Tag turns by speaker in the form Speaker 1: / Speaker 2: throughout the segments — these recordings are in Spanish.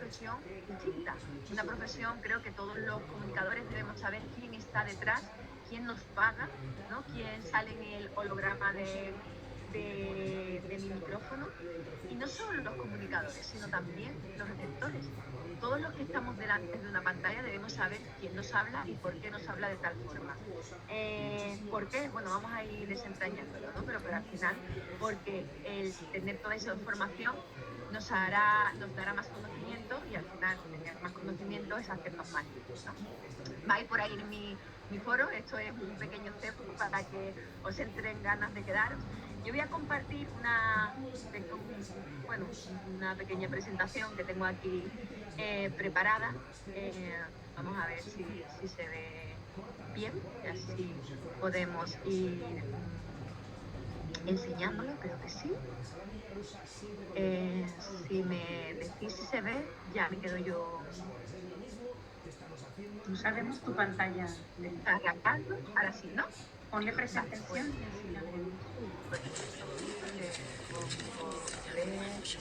Speaker 1: profesión distinta, una profesión, creo que todos los comunicadores debemos saber quién está detrás, quién nos paga, ¿no? Quién sale en el holograma de mi micrófono, y no solo los comunicadores, sino también los receptores. Todos los que estamos delante de una pantalla debemos saber quién nos habla y por qué nos habla de tal forma. ¿Por qué? Bueno, vamos a ir desentrañándolo, ¿no? Pero al final, porque el tener toda esa información nos dará más conocimiento, y al final tener más conocimiento es hacernos más libres, ¿no? Va a ir por ahí mi foro. Esto es un pequeño step para que os entren ganas de quedaros. Yo voy a compartir una pequeña presentación que tengo aquí preparada. Vamos a ver si se ve bien, y así podemos ir enseñándolo, creo que sí. Si me decís si se ve, ya me quedo yo.
Speaker 2: Ahora vemos tu pantalla.
Speaker 1: Arrancando, ahora sí, ¿no?
Speaker 2: Ponle presentación y así la vemos.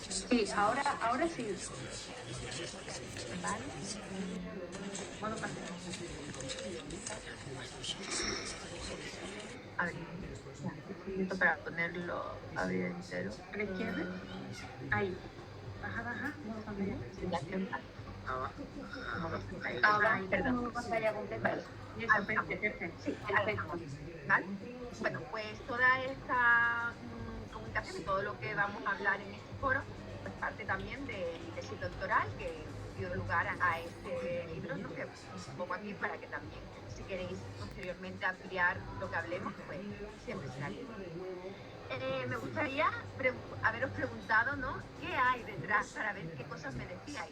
Speaker 2: Sí, ahora sí.
Speaker 1: Vale.
Speaker 2: Modo pantalla.
Speaker 1: A ver, para ponerlo a abrir entero.
Speaker 2: A la izquierda. Ahí. Baja. Modo pantalla.
Speaker 1: Ahora, perdón.
Speaker 2: Modo pantalla completa. Perfecto.
Speaker 1: Sí, perfecto. ¿Vale? Bueno, pues toda esta comunicación y todo lo que vamos a hablar en este foro, pues parte también de mi tesis doctoral, que dio lugar a este libro, ¿no? Que pongo aquí para que también, si queréis posteriormente ampliar lo que hablemos, pues siempre será libre. Me gustaría haberos preguntado, ¿no?, qué hay detrás, para ver qué cosas me decíais.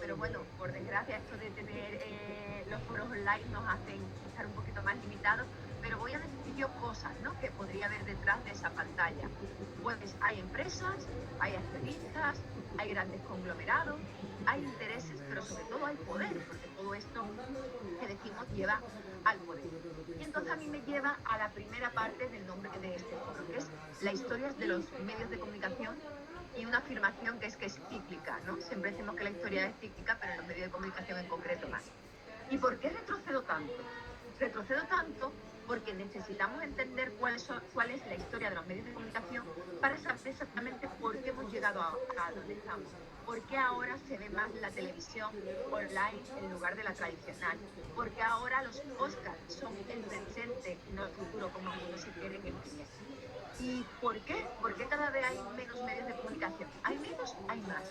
Speaker 1: Pero bueno, por desgracia, esto de tener los foros online nos hacen estar un poquito más limitados, pero voy a decir yo cosas, ¿no?, que podría haber detrás de esa pantalla. Pues hay empresas, hay accionistas, hay grandes conglomerados, hay intereses, pero sobre todo hay poder, porque todo esto que decimos lleva al poder. Y entonces a mí me lleva a la primera parte del nombre de este foro, que es la historia de los medios de comunicación, y una afirmación que es cíclica, ¿no? Siempre decimos que la historia es cíclica, pero en los medios de comunicación en concreto más. ¿Y por qué retrocedo tanto? Retrocedo tanto porque necesitamos entender cuál es la historia de los medios de comunicación para saber exactamente por qué hemos llegado a donde estamos. ¿Por qué ahora se ve más la televisión online en lugar de la tradicional? ¿Por qué ahora los podcasts son el presente y no el futuro, como algunos se quieren entender? ¿Y por qué? ¿Por qué cada vez hay menos medios de comunicación? ¿Hay menos? ¿Hay más?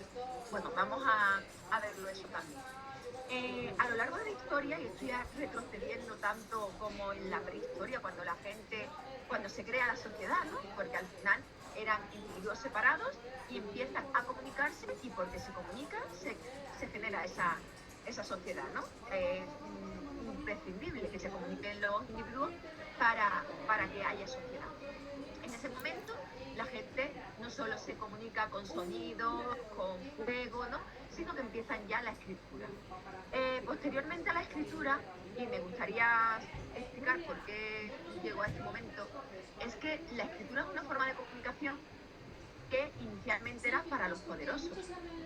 Speaker 1: Bueno, vamos a verlo eso también. A lo largo de la historia, y estoy retrocediendo tanto como en la prehistoria, cuando se crea la sociedad, ¿no? Porque al final eran individuos separados y empiezan a comunicarse, y porque se comunican se genera esa sociedad, ¿no? Es imprescindible que se comuniquen los individuos para que haya sociedad. En ese momento la gente no solo se comunica con sonido, con fuego, ¿no?, sino que empiezan ya la escritura. Posteriormente a la escritura, y me gustaría explicar por qué llegó a este momento, es que la escritura es una forma de comunicación que inicialmente era para los poderosos.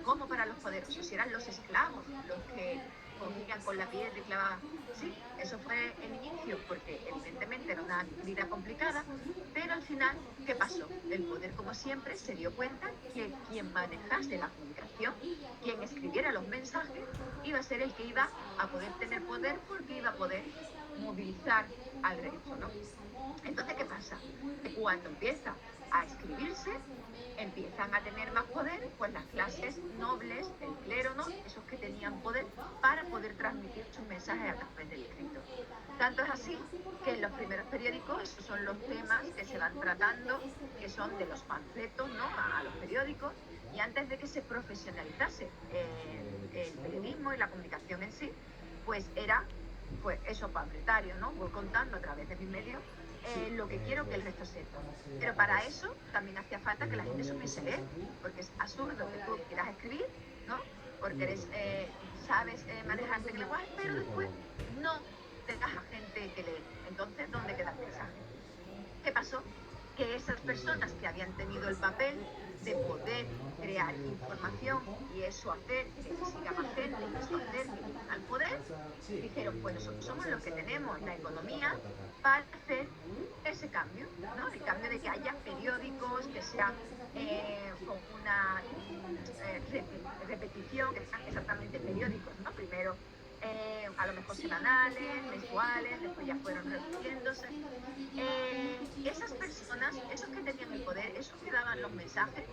Speaker 1: ¿Cómo para los poderosos? Si eran los esclavos los que cogían con la piedra y clavaban. Sí, eso fue el inicio, porque evidentemente era una actividad complicada, pero al final, ¿qué pasó? El poder, como siempre, se dio cuenta que quien manejase la comunicación, quien escribiera los mensajes, iba a ser el que iba a poder tener poder, porque iba a poder movilizar al resto, ¿no? Entonces, ¿qué pasa? Que cuando empieza a escribirse, empiezan a tener más poder, pues las clases nobles, el clero, ¿no?, esos que tenían poder para poder transmitir sus mensajes a través del escrito. Tanto es así que en los primeros periódicos, esos son los temas que se van tratando, que son de los panfletos, ¿no?, a los periódicos, y antes de que se profesionalizase el periodismo y la comunicación en sí, pues era eso, panfletario, ¿no? Voy contando a través de mis medios lo que quiero que el resto sepa. Pero para eso también hacía falta que la gente supiese leer, porque es absurdo que tú quieras escribir, ¿no?, porque sabes manejarte en el lenguaje, pero después no tengas a gente que lee. Entonces, ¿dónde queda el mensaje? ¿Qué pasó? que esas personas que habían tenido el papel de poder crear información y eso hacer que se siga más gente y eso hacer que lleguen al poder, dijeron, pues nosotros somos los que tenemos la economía para hacer ese cambio, ¿no? El cambio de que haya periódicos que sean con una repetición, que sean exactamente periódicos, ¿no? Primero a lo mejor semanales, mensuales, después ya fueron repitiéndose. Esas personas, esos que tenían el poder, esos que daban los mensajes,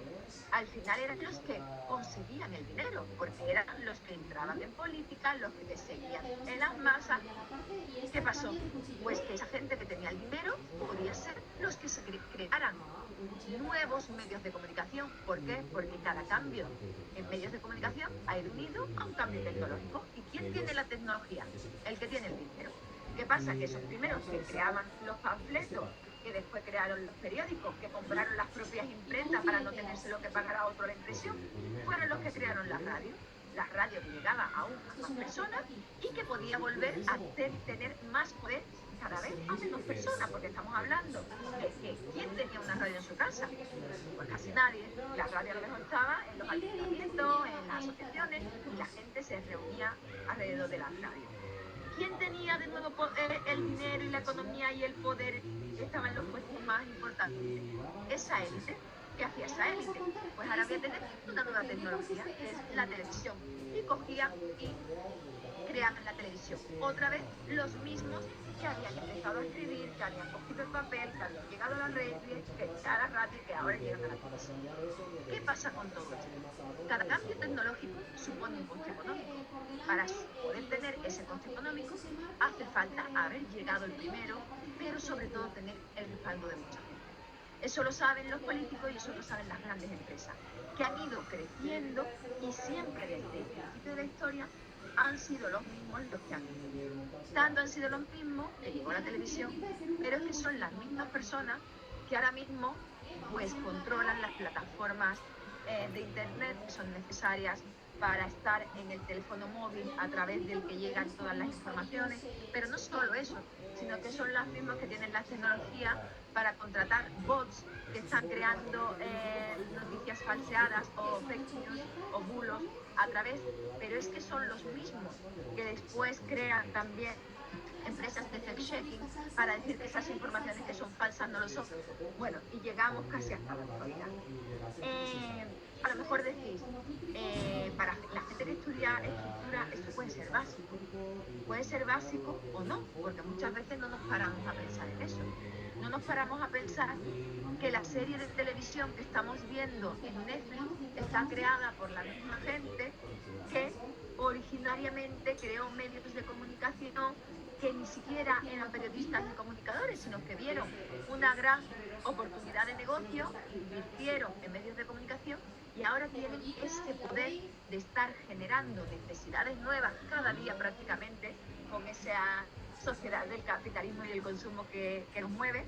Speaker 1: al final eran los que conseguían el dinero, porque eran los que entraban en política, los que te seguían en las masas. ¿Qué pasó? Pues que esa gente que tenía el dinero podía ser los que se crearan nuevos medios de comunicación. ¿Por qué? Porque cada cambio en medios de comunicación ha ido unido a un cambio tecnológico. ¿Y quién tiene la tecnología? El que tiene el dinero. ¿Qué pasa? Que esos primeros que creaban los panfletos, que después crearon los periódicos, que compraron las propias imprentas para no tenérselo que pagar a otro la impresión, fueron los que crearon la radio. La radio que llegaba aún a más personas y que podía volver a tener más poder cada vez a menos personas, porque estamos hablando de que ¿quién tenía una radio en su casa? Pues casi nadie. La radio a lo mejor estaba en los ayuntamientos, en las asociaciones, y la gente se reunía alrededor de la radio. ¿Quién tenía de nuevo el dinero y la economía y el poder estaba en los puestos más importantes? Esa élite. ¿Qué hacía esa élite? Pues ahora voy a tener una nueva tecnología, que es la televisión. Y cogían y creaban la televisión. Otra vez los mismos que habían empezado a escribir, que habían cogido el papel, que habían llegado a la red, a la radio y que ahora llegan a la televisión. ¿Qué pasa con todo esto? Cada cambio tecnológico supone un coste económico. Para poder tener ese coste económico hace falta haber llegado el primero, pero sobre todo tener el respaldo de mucha gente. Eso lo saben los políticos y eso lo saben las grandes empresas, que han ido creciendo y siempre desde el principio de la historia han sido los mismos los que han ido. Tanto han sido los mismos que llegó la televisión, pero es que son las mismas personas que ahora mismo pues controlan las plataformas de internet que son necesarias para estar en el teléfono móvil a través del que llegan todas las informaciones, pero no solo eso, sino que son las mismas que tienen las tecnologías para contratar bots que están creando noticias falseadas o fake news o bulos a través, pero es que son los mismos que después crean también empresas de fact-checking para decir que esas informaciones que son falsas no lo son. Bueno, y llegamos casi hasta la actualidad. A lo mejor decís, para la gente que estudia escritura esto puede ser básico o no, porque muchas veces no nos paramos a pensar en eso. No nos paramos a pensar que la serie de televisión que estamos viendo en Netflix está creada por la misma gente que originariamente creó medios de comunicación que ni siquiera eran periodistas ni comunicadores, sino que vieron una gran oportunidad de negocio, invirtieron en medios de comunicación y ahora tienen ese poder de estar generando necesidades nuevas cada día prácticamente con esa sociedad del capitalismo y el consumo que nos mueve.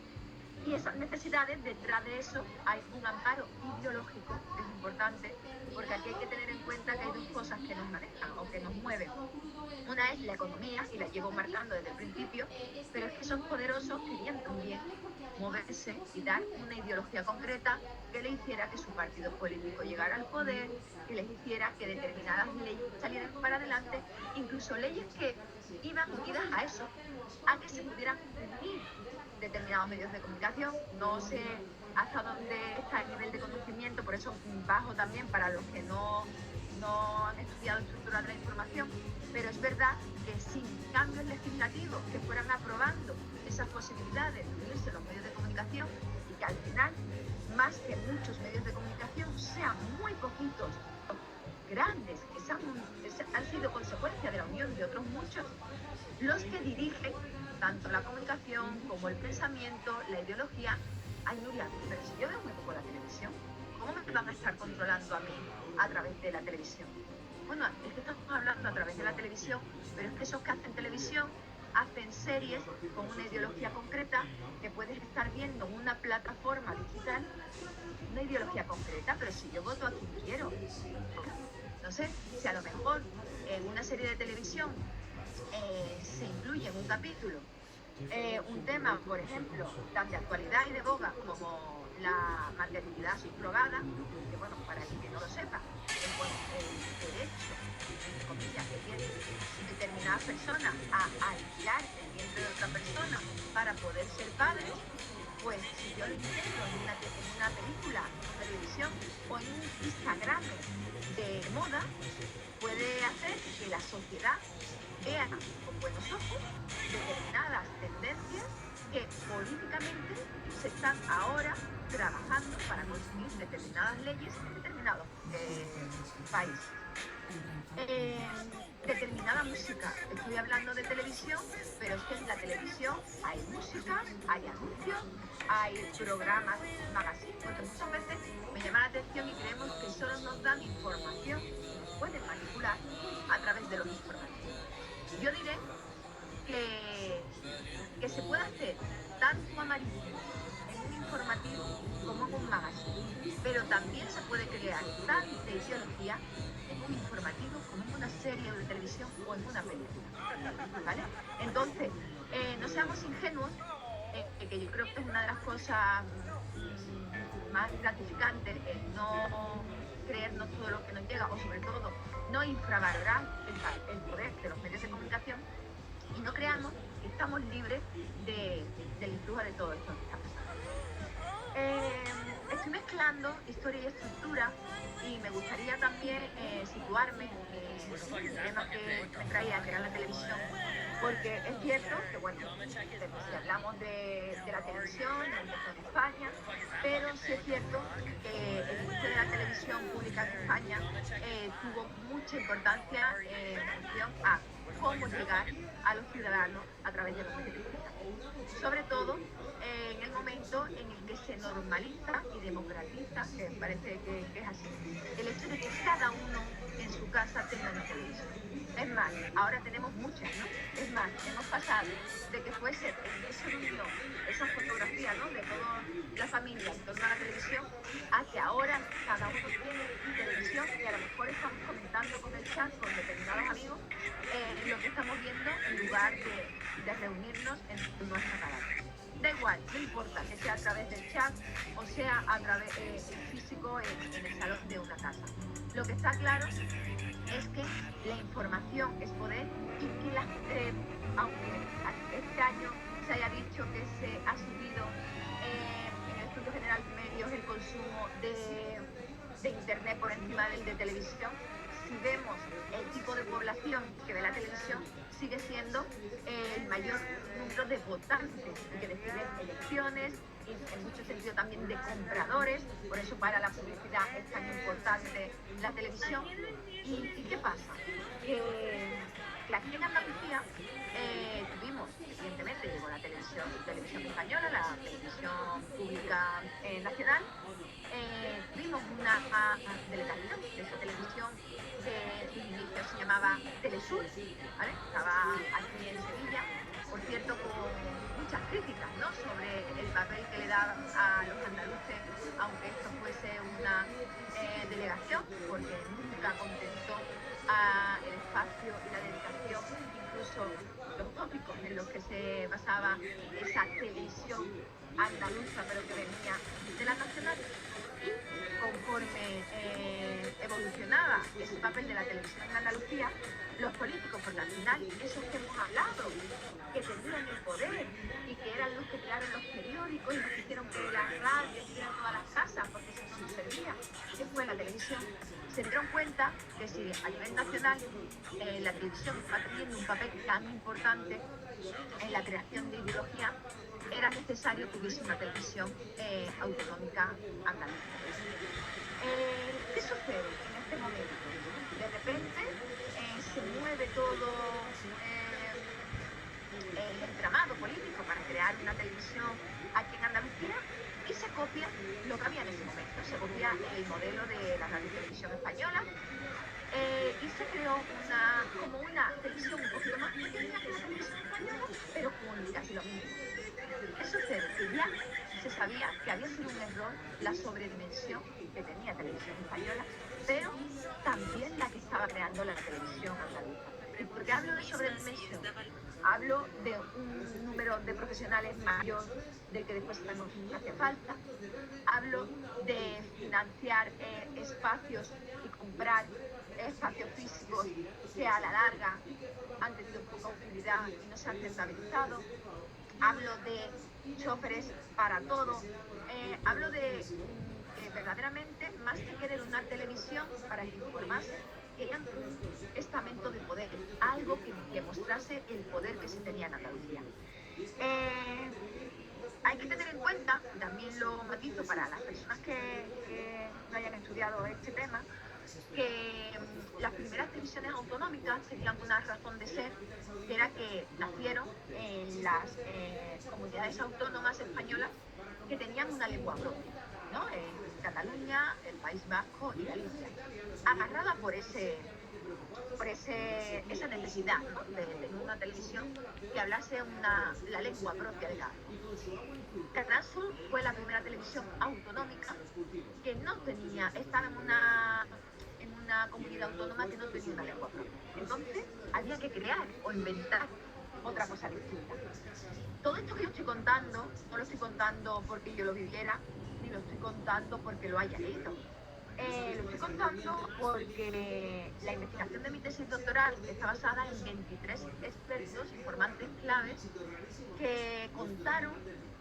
Speaker 1: Y esas necesidades, detrás de eso hay un amparo ideológico, que es importante, porque aquí hay que tener en cuenta que hay dos cosas que nos manejan o que nos mueven. Una es la economía, y la llevo marcando desde el principio, pero es que esos poderosos querían también moverse y dar una ideología concreta que le hiciera que su partido político llegara al poder, que les hiciera que determinadas leyes salieran para adelante, incluso leyes que iban unidas a eso, a que se pudieran unir determinados medios de comunicación. No sé hasta dónde está el nivel de conocimiento, por eso bajo también para los que no han estudiado estructura de la información, pero es verdad que sin cambios legislativos que fueran aprobando esas posibilidades de unirse los medios de comunicación y que al final, más que muchos medios de comunicación, sean muy poquitos, grandes, que han sido consecuencia de la unión de otros muchos, los que dirigen tanto la comunicación como el pensamiento, la ideología. Ay, Nuria, pero si yo veo muy poco la televisión, ¿cómo me van a estar controlando a mí a través de la televisión? Bueno, es que estamos hablando a través de la televisión, pero es que esos que hacen televisión hacen series con una ideología concreta que puedes estar viendo en una plataforma digital, una ideología concreta, pero si yo voto a quien quiero. No sé, si a lo mejor en una serie de televisión se incluye en un capítulo Un tema, por ejemplo, tan de actualidad y de boga como la maternidad subrogada, que bueno, para el que no lo sepa, es bueno, el derecho, entre comillas, que tienen determinadas personas a alquilar el vientre de otra persona para poder ser padres. Pues si yo lo intento en una película de televisión o en un Instagram de moda, puede hacer que la sociedad vea con buenos ojos determinadas tendencias que políticamente se están ahora trabajando para conseguir determinadas leyes en determinados países. Determinada música, estoy hablando de televisión, pero es que en la televisión hay música, hay anuncios, hay programas, magazines, porque muchas veces me llama la atención y creemos que solo nos dan información, pueden manipular a través de los informativos. Yo diré que se puede hacer tanto amarillo en un informativo como en un magazine, pero también se puede crear tanta ideología en un informativo como en una serie de televisión o en una película, ¿vale? Entonces, no seamos ingenuos, que yo creo que es una de las cosas más gratificantes, no creernos todo lo que nos llega, o sobre todo no infravalorar el poder de los medios de comunicación y no creamos que estamos libres del influjo de todo esto que está pasando. Estoy mezclando historia y estructura y me gustaría también situarme en el tema que me traía, que era la televisión, porque es cierto que, bueno, si hablamos de la televisión, en España, pero sí es cierto que el inicio de la televisión pública en España tuvo mucha importancia en función a cómo llegar a los ciudadanos a través de los medios de comunicación. Sobre todo en el momento en el que se normaliza y democratiza, que parece que es así, el hecho de que cada uno en su casa tenga una televisión. Es más, ahora tenemos muchas, ¿no? Es más, hemos pasado de que fuese esa reunión, esa fotografía, ¿no?, de toda la familia en torno a la televisión, a que ahora cada uno tiene televisión y a lo mejor estamos comentando con el chat con determinados amigos lo que estamos viendo en lugar de reunirnos en nuestra cara. Da igual, no importa que sea a través del chat o sea a través físico en el salón de una casa. Lo que está claro es que la información es poder y que aunque este año se haya dicho que se ha subido en el Estudio General de Medios el consumo de internet por encima del de televisión, si vemos el tipo de población que ve la televisión, sigue siendo el mayor número de votantes y que deciden elecciones, y en mucho sentido también de compradores, por eso para la publicidad es tan importante la televisión. ¿Y qué pasa? Que aquí en Andalucía tuvimos, evidentemente llegó la televisión española, la televisión pública nacional, tuvimos una delegación de esa televisión que en sus inicios se llamaba Telesur, ¿vale? Estaba aquí en Sevilla, por cierto, con muchas críticas, ¿no?, sobre el papel que le daban a los andaluces, aunque esto fuese una delegación, porque nunca contentó el espacio y la dedicación, incluso los tópicos en los que se basaba esa televisión andaluza, pero que venía de la nacional. Y conforme evolucionaba ese papel de la televisión en Andalucía, los políticos, porque al final esos que hemos hablado, que tenían el poder y que eran los que crearon los periódicos y los que hicieron que la radio estuviera en todas las casas porque eso nos servía, que fue la televisión, se dieron cuenta que si a nivel nacional la televisión está teniendo un papel tan importante en la creación de ideología, era necesario que hubiese una televisión autonómica andaluza. ¿Qué sucede en este momento? De repente se mueve todo el entramado político para crear una televisión aquí en Andalucía y se copia lo que había en ese momento, se copia el modelo de la radio y televisión española y se creó como una televisión un poquito más pequeña que la televisión española, pero con casi lo mismo. ¿Qué sucede? Que ya se sabía que había sido un error la sobredimensión que tenía televisión española, pero también la que estaba creando la televisión andaluza. ¿Y por qué hablo de sobredimensión? Hablo de un número de profesionales mayor del que después sabemos que hace falta. Hablo de financiar espacios y comprar espacios físicos que a la larga han tenido poca utilidad y no se han rentabilizado. Hablo de choferes para todo. Hablo de que verdaderamente, más que querer una televisión para que informase, querían un estamento de poder, algo que demostrase el poder que se tenía en Andalucía. Hay que tener en cuenta, y también lo matizo para las personas que no hayan estudiado este tema, que las primeras televisiones autonómicas tenían una razón de ser, que era que nacieron en las comunidades autónomas españolas que tenían una lengua propia, ¿no? En Cataluña, el País Vasco y Galicia, agarrada por esa necesidad, ¿no? de tener una televisión que hablase la lengua propia de cada uno. Canal Sur fue la primera televisión autonómica que no tenía, estaba en una comunidad autónoma que no tenía una lengua propia. Entonces había que crear o inventar otra cosa distinta. Todo esto que yo estoy contando, no lo estoy contando porque yo lo viviera, ni lo estoy contando porque lo haya leído. Lo estoy contando porque la investigación de mi tesis doctoral está basada en 23 expertos, informantes claves, que contaron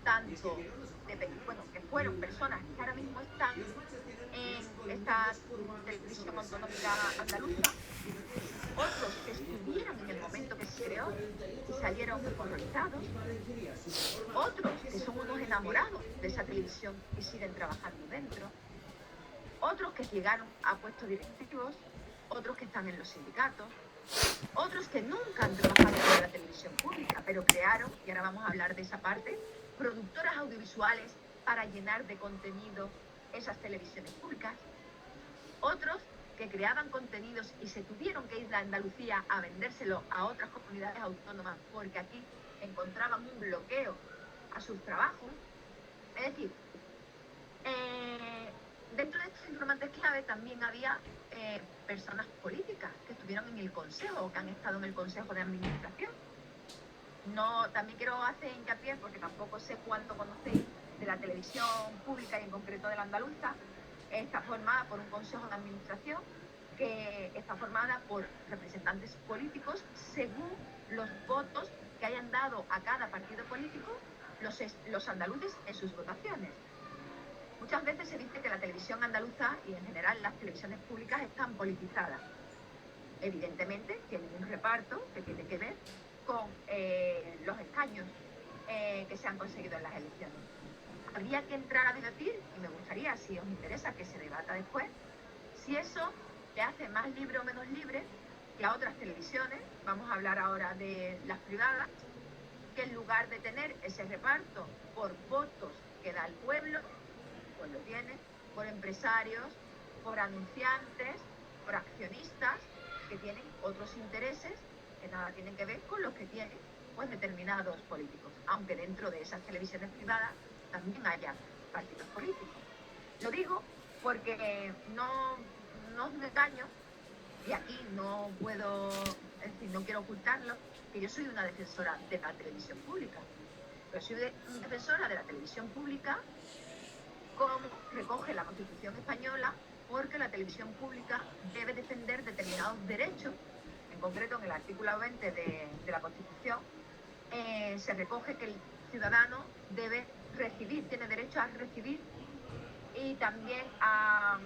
Speaker 1: tanto, que fueron personas que ahora mismo están en esta televisión autonómica andaluza, otros que estuvieron en el momento que se creó y salieron horrorizados, otros que son unos enamorados de esa televisión y siguen trabajando dentro, otros que llegaron a puestos directivos, otros que están en los sindicatos, otros que nunca han trabajado en la televisión pública, pero crearon, y ahora vamos a hablar de esa parte, productoras audiovisuales para llenar de contenido esas televisiones públicas, otros que creaban contenidos y se tuvieron que ir a Andalucía a vendérselo a otras comunidades autónomas porque aquí encontraban un bloqueo a sus trabajos. Es decir, dentro de estos informantes clave también había personas políticas que estuvieron en el consejo o que han estado en el consejo de administración. También quiero hacer hincapié, porque tampoco sé cuánto conocéis de la televisión pública y en concreto de la andaluza. Está formada por un consejo de administración que está formada por representantes políticos según los votos que hayan dado a cada partido político los andaluces en sus votaciones. Muchas veces se dice que la televisión andaluza y en general las televisiones públicas están politizadas. Evidentemente tienen un reparto que tiene que ver con los escaños que se han conseguido en las elecciones. Habría que entrar a debatir, y me gustaría, si os interesa, que se debata después, si eso le hace más libre o menos libre que a otras televisiones. Vamos a hablar ahora de las privadas, que en lugar de tener ese reparto por votos que da el pueblo, pues lo tiene por empresarios, por anunciantes, por accionistas que tienen otros intereses que nada tienen que ver con los que tienen pues determinados políticos, aunque dentro de esas televisiones privadas también haya partidos políticos. Lo digo porque no os engaño, y aquí no puedo, es decir, no quiero ocultarlo, que yo soy una defensora de la televisión pública, pero soy una defensora de la televisión pública como recoge la Constitución española, porque la televisión pública debe defender determinados derechos. En concreto, en el artículo 20 de la Constitución se recoge que el ciudadano debe recibir, tiene derecho a recibir y también a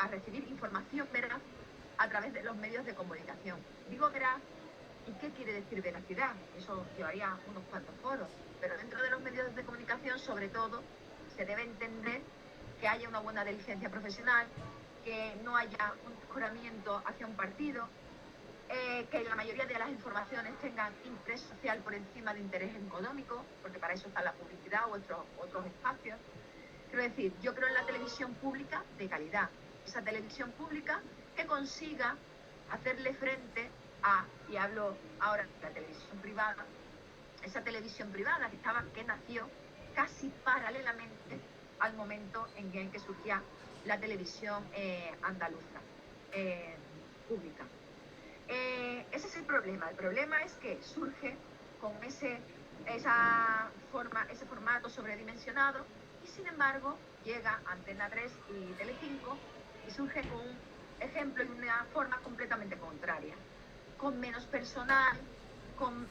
Speaker 1: recibir información veraz a través de los medios de comunicación. Digo veraz, ¿y qué quiere decir veracidad? Eso llevaría unos cuantos foros, pero dentro de los medios de comunicación, sobre todo, se debe entender que haya una buena diligencia profesional, que no haya un escoramiento hacia un partido, que la mayoría de las informaciones tengan interés social por encima de interés económico, porque para eso está la publicidad u otros espacios. Quiero decir, yo creo en la televisión pública de calidad, esa televisión pública que consiga hacerle frente a, y hablo ahora de la televisión privada, esa televisión privada que nació casi paralelamente al momento en el que surgía la televisión andaluza pública. el problema? El problema es que surge con ese formato sobredimensionado y sin embargo llega Antena 3 y Telecinco y surge con un ejemplo y una forma completamente contraria, con menos personal, con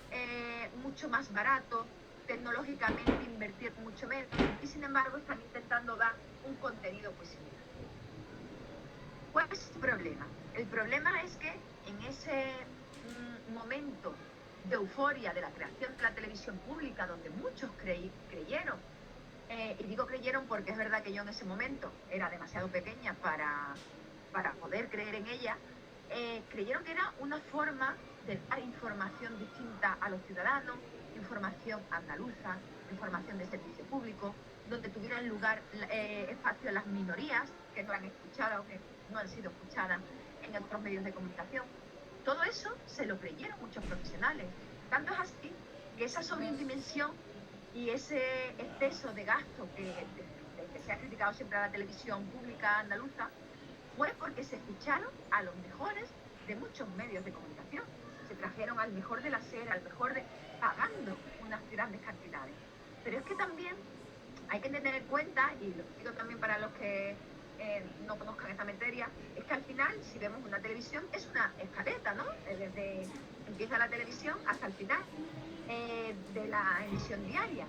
Speaker 1: mucho más barato, tecnológicamente invertir mucho menos y sin embargo están intentando dar un contenido muy similar. ¿Cuál es el problema? El problema es que en ese momento de euforia de la creación de la televisión pública, donde muchos creyeron, y digo creyeron porque es verdad que yo en ese momento era demasiado pequeña para poder creer en ella, creyeron que era una forma de dar información distinta a los ciudadanos, información andaluza, información de servicio público, donde tuvieran lugar espacio las minorías que no han escuchado o que no han sido escuchadas en otros medios de comunicación. Todo eso se lo creyeron muchos profesionales. Tanto es así que esa sobredimensión y ese exceso de gasto que se ha criticado siempre a la televisión pública andaluza fue porque se ficharon a los mejores de muchos medios de comunicación. Se trajeron al mejor de la SER, al mejor pagando unas grandes cantidades. Pero es que también hay que tener en cuenta, y lo digo también para los que no conozcan esta materia, es que al final, si vemos una televisión, es una escaleta, ¿no? Desde empieza la televisión hasta el final de la emisión diaria.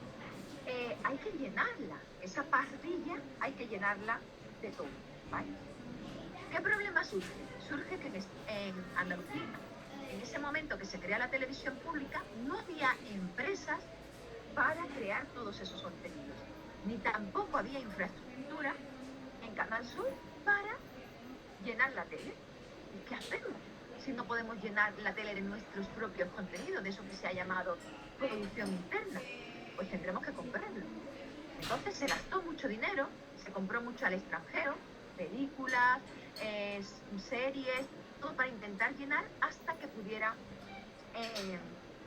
Speaker 1: Hay que llenarla, esa parrilla hay que llenarla de todo, ¿vale? ¿Qué problema surge? Surge que en Andalucía, en ese momento que se crea la televisión pública, no había empresas para crear todos esos contenidos, ni tampoco había infraestructura en Canal Sur para llenar la tele. ¿Y qué hacemos si no podemos llenar la tele de nuestros propios contenidos, de eso que se ha llamado producción interna? Pues tendremos que comprarlo. Entonces se gastó mucho dinero, se compró mucho al extranjero, películas, series, todo para intentar llenar hasta que pudiera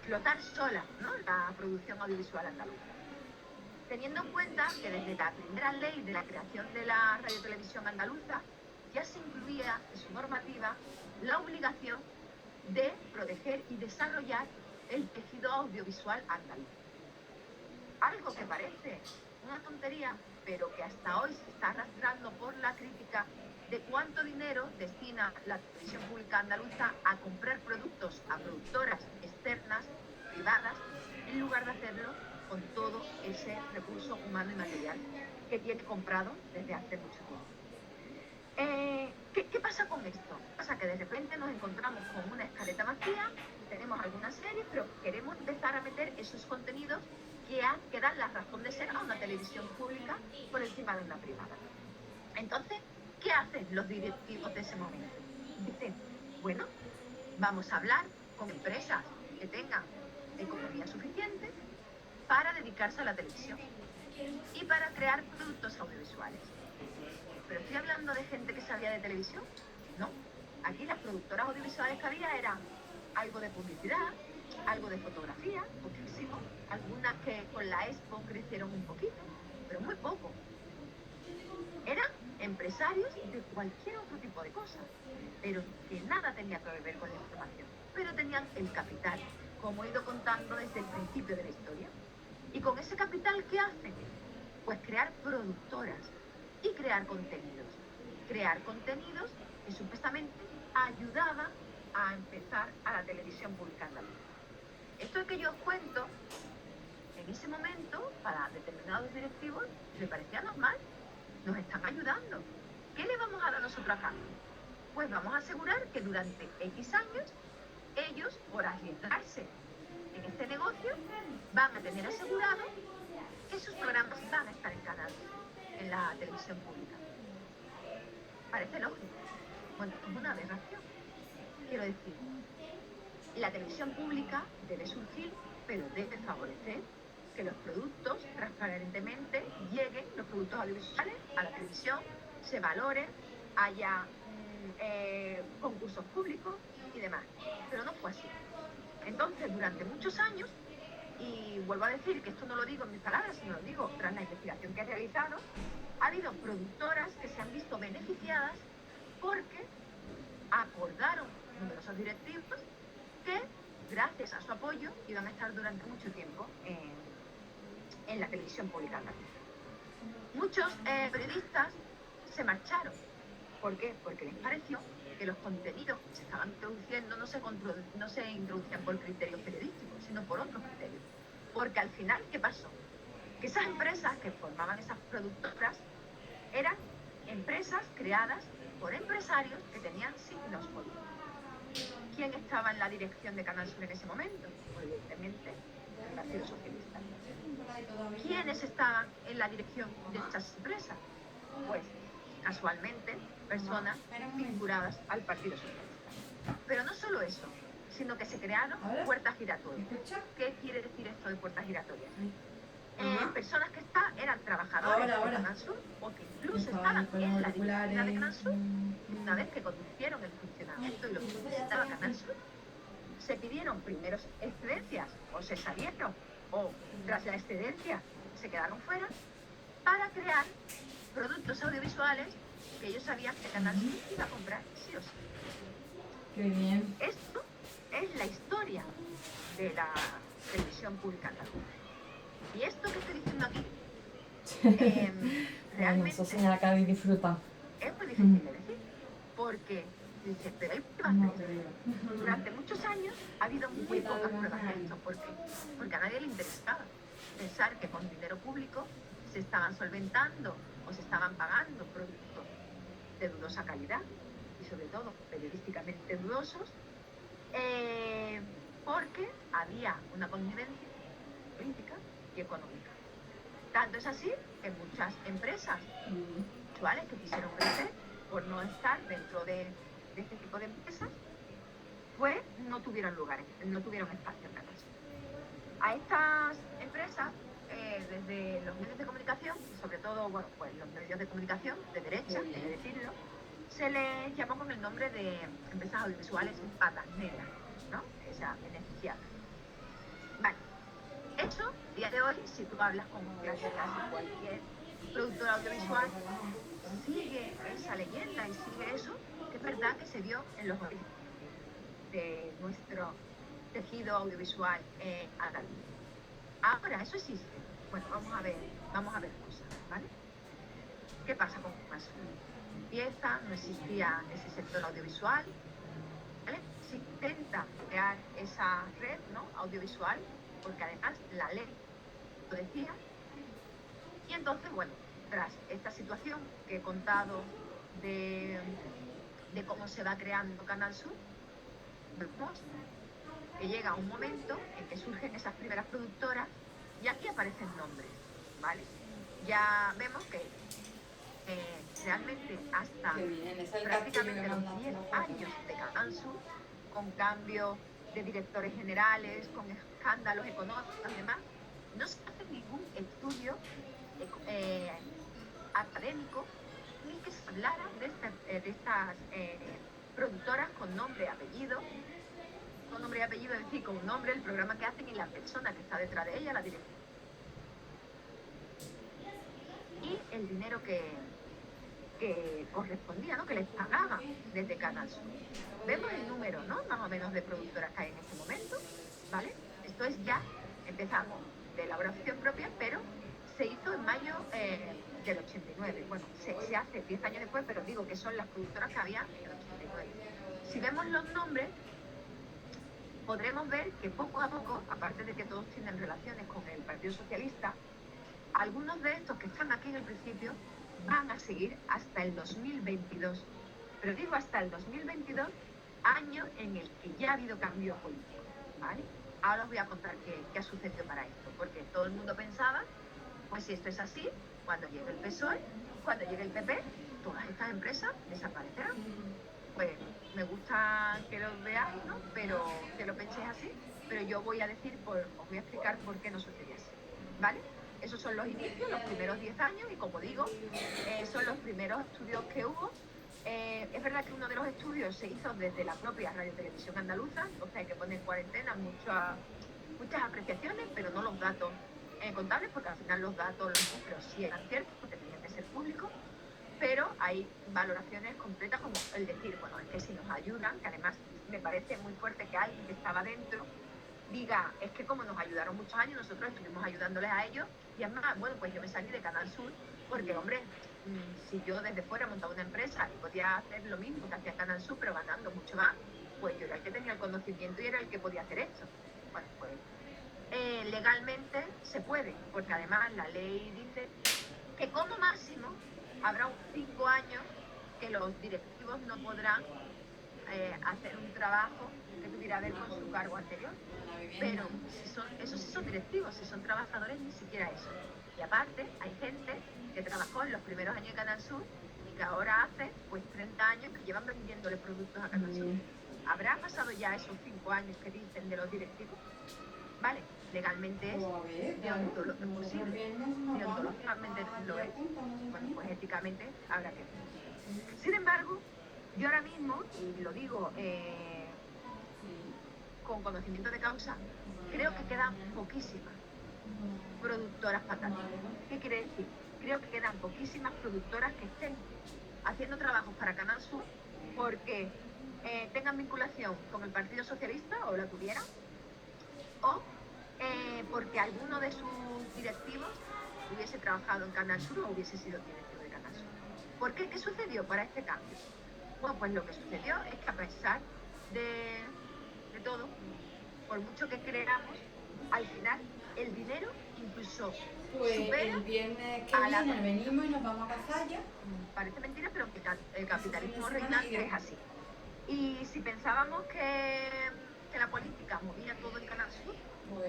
Speaker 1: flotar sola, ¿no?, la producción audiovisual andaluza. Teniendo en cuenta que desde la primera ley de la creación de la radiotelevisión andaluza ya se incluía en su normativa la obligación de proteger y desarrollar el tejido audiovisual andaluz. Algo que parece una tontería, pero que hasta hoy se está arrastrando por la crítica de cuánto dinero destina la televisión pública andaluza a comprar productos a productoras externas, privadas, en lugar de hacerlo con todo ese recurso humano y material que tiene comprado desde hace mucho tiempo. ¿Qué pasa con esto? Pasa que de repente nos encontramos con una escaleta vacía, tenemos algunas series, pero queremos empezar a meter esos contenidos que dan la razón de ser a una televisión pública por encima de una privada. Entonces, ¿qué hacen los directivos de ese momento? Dicen, bueno, vamos a hablar con empresas que tengan economía suficiente para dedicarse a la televisión y para crear productos audiovisuales. ¿Pero estoy hablando de gente que sabía de televisión? No. Aquí las productoras audiovisuales que había eran algo de publicidad, algo de fotografía, muchísimo, algunas que con la Expo crecieron un poquito, pero muy poco. Eran empresarios de cualquier otro tipo de cosas, pero que nada tenía que ver con la información. Pero tenían el capital, como he ido contando desde el principio de la historia. Y con ese capital, ¿qué hacen? Pues crear productoras y crear contenidos. Crear contenidos que supuestamente ayudaban a empezar a la televisión pública andaluza. Esto que yo os cuento, en ese momento, para determinados directivos, me parecía normal. Nos están ayudando. ¿Qué le vamos a dar nosotros a cambio? Pues vamos a asegurar que durante X años, ellos, por arriesgarse en este negocio, van a tener asegurado que sus programas van a estar en Canal, en la televisión pública. Parece lógico. Bueno, es una aberración. Quiero decir, la televisión pública debe surgir, pero debe favorecer que los productos transparentemente lleguen, los productos audiovisuales, a la televisión, se valoren, haya concursos públicos y demás. Pero no fue así. Entonces, durante muchos años, y vuelvo a decir que esto no lo digo en mis palabras, sino lo digo tras la investigación que he realizado, ha habido productoras que se han visto beneficiadas porque acordaron numerosos directivos que gracias a su apoyo, iban a estar durante mucho tiempo en la televisión pública andaluza. Muchos periodistas se marcharon. ¿Por qué? Porque les pareció que los contenidos que se estaban introduciendo no se introducían por criterios periodísticos, sino por otros criterios. Porque al final, ¿qué pasó? Que esas empresas que formaban esas productoras eran empresas creadas por empresarios que tenían signos políticos. ¿Quién estaba en la dirección de Canal Sur en ese momento? Pues, evidentemente, el Partido Socialista. ¿Quiénes estaban en la dirección de estas empresas? Pues, casualmente, personas vinculadas al Partido Socialista. Pero no solo eso, sino que se crearon puertas giratorias. ¿Qué quiere decir esto de puertas giratorias? Personas que eran trabajadores de Canal Sur o que incluso estaban en la dirección de Canal Sur, una vez que conocieron el funcionamiento y lo que necesitaba Canal Sur, se pidieron primeros excedencias o se salieron o tras la excedencia se quedaron fuera para crear productos audiovisuales que ellos sabían que Canal Sur iba a comprar sí o sí.
Speaker 3: Qué bien.
Speaker 1: Esto es la historia de la televisión pública andaluza. Y esto que estoy diciendo aquí, realmente
Speaker 3: Eso señala que habéis disfrutado.
Speaker 1: es muy difícil de decir, porque dice, pero hay pruebas de esto. Durante muchos años ha habido muy pocas pruebas de esto. ¿Por qué? Porque a nadie le interesaba pensar que con dinero público se estaban solventando o se estaban pagando productos de dudosa calidad y sobre todo periodísticamente dudosos, porque había una connivencia política y económica. Tanto es así que muchas empresas actuales que quisieron crecer por no estar dentro de este tipo de empresas, pues no tuvieron lugares, no tuvieron espacio en la casa. A estas empresas, desde los medios de comunicación, sobre todo bueno, pues los medios de comunicación de derecha, hay que decirlo, se les llamó con el nombre de empresas audiovisuales patas negras, ¿no? O sea, beneficiadas. Vale. Eso, día de hoy, si tú hablas con casi cualquier productor audiovisual, sigue esa leyenda y sigue eso, que es verdad que se vio en los orígenes de nuestro tejido audiovisual andaluz. Ahora, eso existe. Bueno, vamos a ver cosas, ¿vale? ¿Qué pasa con eso? Empieza, no existía ese sector audiovisual, ¿vale? Se intenta crear esa red, ¿no? Audiovisual, porque además la ley lo decía. Y entonces, bueno, tras esta situación que he contado de cómo se va creando Canal Sur, vemos que llega un momento en que surgen esas primeras productoras y aquí aparecen nombres, ¿vale? Ya vemos que realmente hasta prácticamente los 10 años de Canal Sur, con cambio de directores generales, con escándalos económicos y demás, no se hace ningún estudio académico ni que se hablara de estas productoras con nombre y apellido, es decir, con un nombre, el programa que hacen y la persona que está detrás de ella, la dirección. Y el dinero que correspondía, ¿no? Que les pagaban desde Canal Sur. Vemos el número, ¿no? Más o menos de productoras que hay en este momento, ¿vale? Esto es ya, empezamos de elaboración propia, pero se hizo en mayo del 89. Bueno, se hace 10 años después, pero digo que son las productoras que había en el 89. Si vemos los nombres, podremos ver que poco a poco, aparte de que todos tienen relaciones con el Partido Socialista, algunos de estos que están aquí en el principio van a seguir hasta el 2022. Pero digo hasta el 2022, año en el que ya ha habido cambio político, ¿vale? Ahora os voy a contar qué ha sucedido para esto, porque todo el mundo pensaba, pues si esto es así, cuando llegue el PSOE, cuando llegue el PP, todas estas empresas desaparecerán. Pues me gusta que lo veáis, ¿no? Pero que lo penséis así, pero yo os voy a explicar por qué no sucede así, ¿vale? Esos son los inicios, los primeros 10 años, y como digo, son los primeros estudios que hubo. Es verdad que uno de los estudios se hizo desde la propia Radio Televisión Andaluza, entonces hay que poner en cuarentena muchas apreciaciones, pero no los datos contables, porque al final los datos, los números sí eran ciertos, porque tenían que ser públicos. pero hay valoraciones completas como el decir, bueno, es que si nos ayudan, que además me parece muy fuerte que alguien que estaba dentro diga, es que como nos ayudaron muchos años, nosotros estuvimos ayudándoles a ellos, y además, bueno, pues yo me salí de Canal Sur, porque, hombre, si yo desde fuera montaba una empresa y podía hacer lo mismo que hacía Canal Sur, pero ganando mucho más, pues yo era el que tenía el conocimiento y era el que podía hacer esto. Bueno, pues legalmente se puede, porque además la ley dice que como máximo habrá 5 años que los directivos no podrán hacer un trabajo que tuviera que ver con su cargo anterior. Pero esos sí son directivos, si son trabajadores ni siquiera eso. Y aparte hay gente que trabajó en los primeros años de Canal Sur y que ahora hace pues 30 años que llevan vendiéndole productos a Canal Sur. ¿Habrá pasado ya esos 5 años que dicen de los directivos? Vale, legalmente es deontológicamente lo es. Bueno, pues éticamente habrá que ver. Sin embargo, yo ahora mismo, y lo digo con conocimiento de causa, creo que quedan poquísimas productoras patatas. ¿Qué quiere decir? Creo que quedan poquísimas productoras que estén haciendo trabajos para Canal Sur porque tengan vinculación con el Partido Socialista o la tuvieran, o porque alguno de sus directivos hubiese trabajado en Canal Sur o hubiese sido directivo de Canal Sur. ¿Por qué? ¿Qué sucedió para este cambio? Bueno, pues lo que sucedió es que a pesar de todo, por mucho que creamos, al final el dinero incluso
Speaker 3: Pues
Speaker 1: supera
Speaker 3: el viernes que
Speaker 1: a la
Speaker 3: viene venimos y nos vamos a Cazalla.
Speaker 1: Parece mentira, pero el capitalismo reinante es así. Y si pensábamos que la política movía todo en Canal Sur,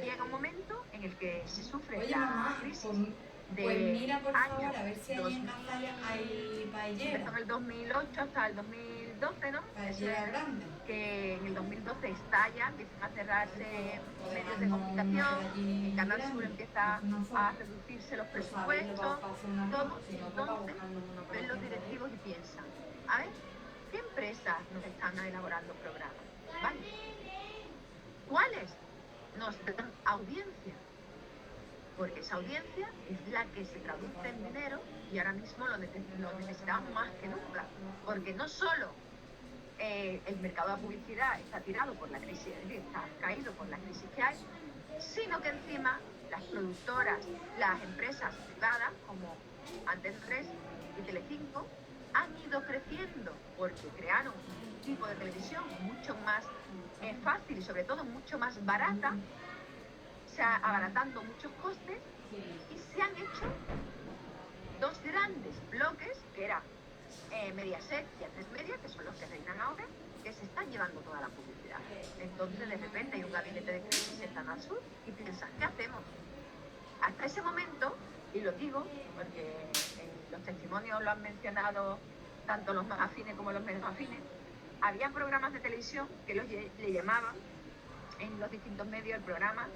Speaker 1: llega un momento en el que se sufre la crisis de
Speaker 3: pues mira por favor
Speaker 1: años
Speaker 3: a ver si hay en Cazalla hay paellera.
Speaker 1: Empezó en el 2008 hasta el 2012, ¿no?
Speaker 3: Paellera grande.
Speaker 1: Que en el 2012 estalla, empiezan a cerrarse medios de comunicación, en Canal Sur empieza a reducirse los presupuestos, todo. Entonces ven los directivos y piensan, a ver, ¿qué empresas nos están elaborando programas? ¿Vale? ¿Cuáles nos dan audiencia? Porque esa audiencia es la que se traduce en dinero y ahora mismo lo necesitamos más que nunca. Porque no solo el mercado de la publicidad está tirado por la crisis, está caído por la crisis que hay, sino que encima las productoras, las empresas privadas como Antena 3 y Telecinco han ido creciendo porque crearon un tipo de televisión mucho más fácil y sobre todo mucho más barata, o sea, abaratando muchos costes, y se han hecho dos grandes bloques, que eran Mediaset y A3 Media, que son los que reinan ahora, que se están llevando toda la publicidad. Entonces, de repente, hay un gabinete de crisis en Canal Sur y piensan, ¿qué hacemos? Hasta ese momento, y lo digo porque en los testimonios lo han mencionado tanto los más afines como los menos afines, había programas de televisión que le llamaban en los distintos medios el programa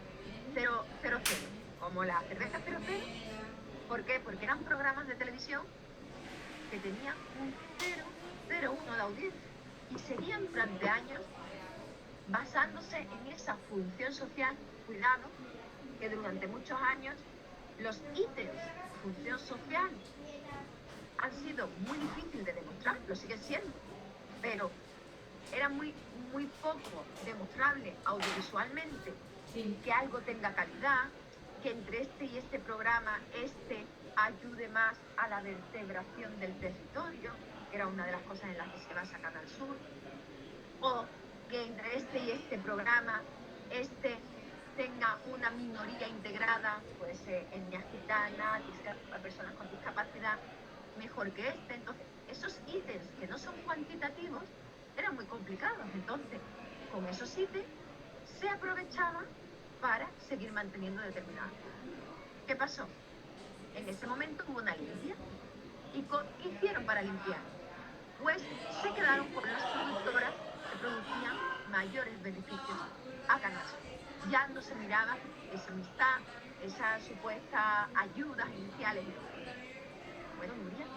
Speaker 1: 000, como la cerveza 00. ¿Por qué? Porque eran programas de televisión que tenían un 0,01 de audiencia y seguían durante años basándose en esa función social. Cuidado, que durante muchos años los ítems función social han sido muy difíciles de demostrar, lo siguen siendo, pero era muy poco demostrable audiovisualmente que algo tenga calidad, que entre este y este programa ayude más a la vertebración del territorio, que era una de las cosas en las que se basa Canal Sur, o que entre este y este programa tenga una minoría integrada, pues etnia gitana, personas con discapacidad, mejor que este. Entonces, esos ítems que no son cuantitativos eran muy complicados. Entonces, con esos ítems se aprovechaban para seguir manteniendo determinadas. ¿Qué pasó? En ese momento hubo una limpia. ¿Y qué hicieron para limpiar? Pues se quedaron con las productoras que producían mayores beneficios a Canal Sur. Ya no se miraba esa amistad, esas supuestas ayudas iniciales. Bueno, Nuria,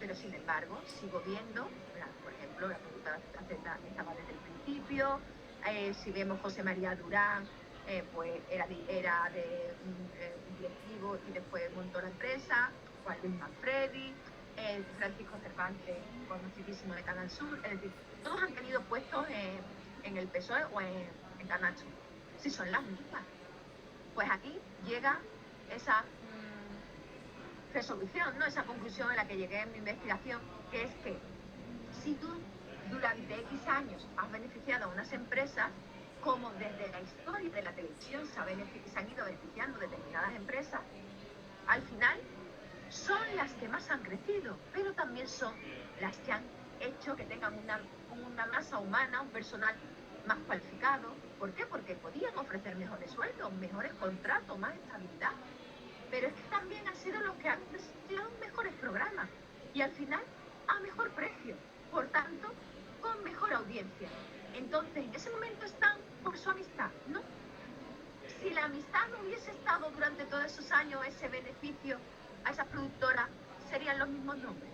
Speaker 1: pero sin embargo sigo viendo, por ejemplo, la productora Z estaba desde el principio. Si vemos José María Durán, pues era de un directivo y después montó la empresa, Juan Luis Manfredi, Francisco Cervantes, conocidísimo de Canal Sur, es decir, todos han tenido puestos en el PSOE o en Canal Sur. Si son las mismas. Pues aquí llega esa resolución, ¿no? Esa conclusión en la que llegué en mi investigación, que es que si tú durante X años has beneficiado a unas empresas, como desde la historia de la televisión se han ido beneficiando determinadas empresas, al final son las que más han crecido, pero también son las que han hecho que tengan una masa humana, un personal más cualificado. ¿Por qué? Porque podían ofrecer mejores sueldos, mejores contratos, más estabilidad. Pero es que también han sido los que han desarrollado mejores programas y al final a mejor precio, por tanto, con mejor audiencia. Entonces, ¿en ese momento están por su amistad? No. Si la amistad no hubiese estado durante todos esos años, ese beneficio a esas productoras, ¿serían los mismos nombres?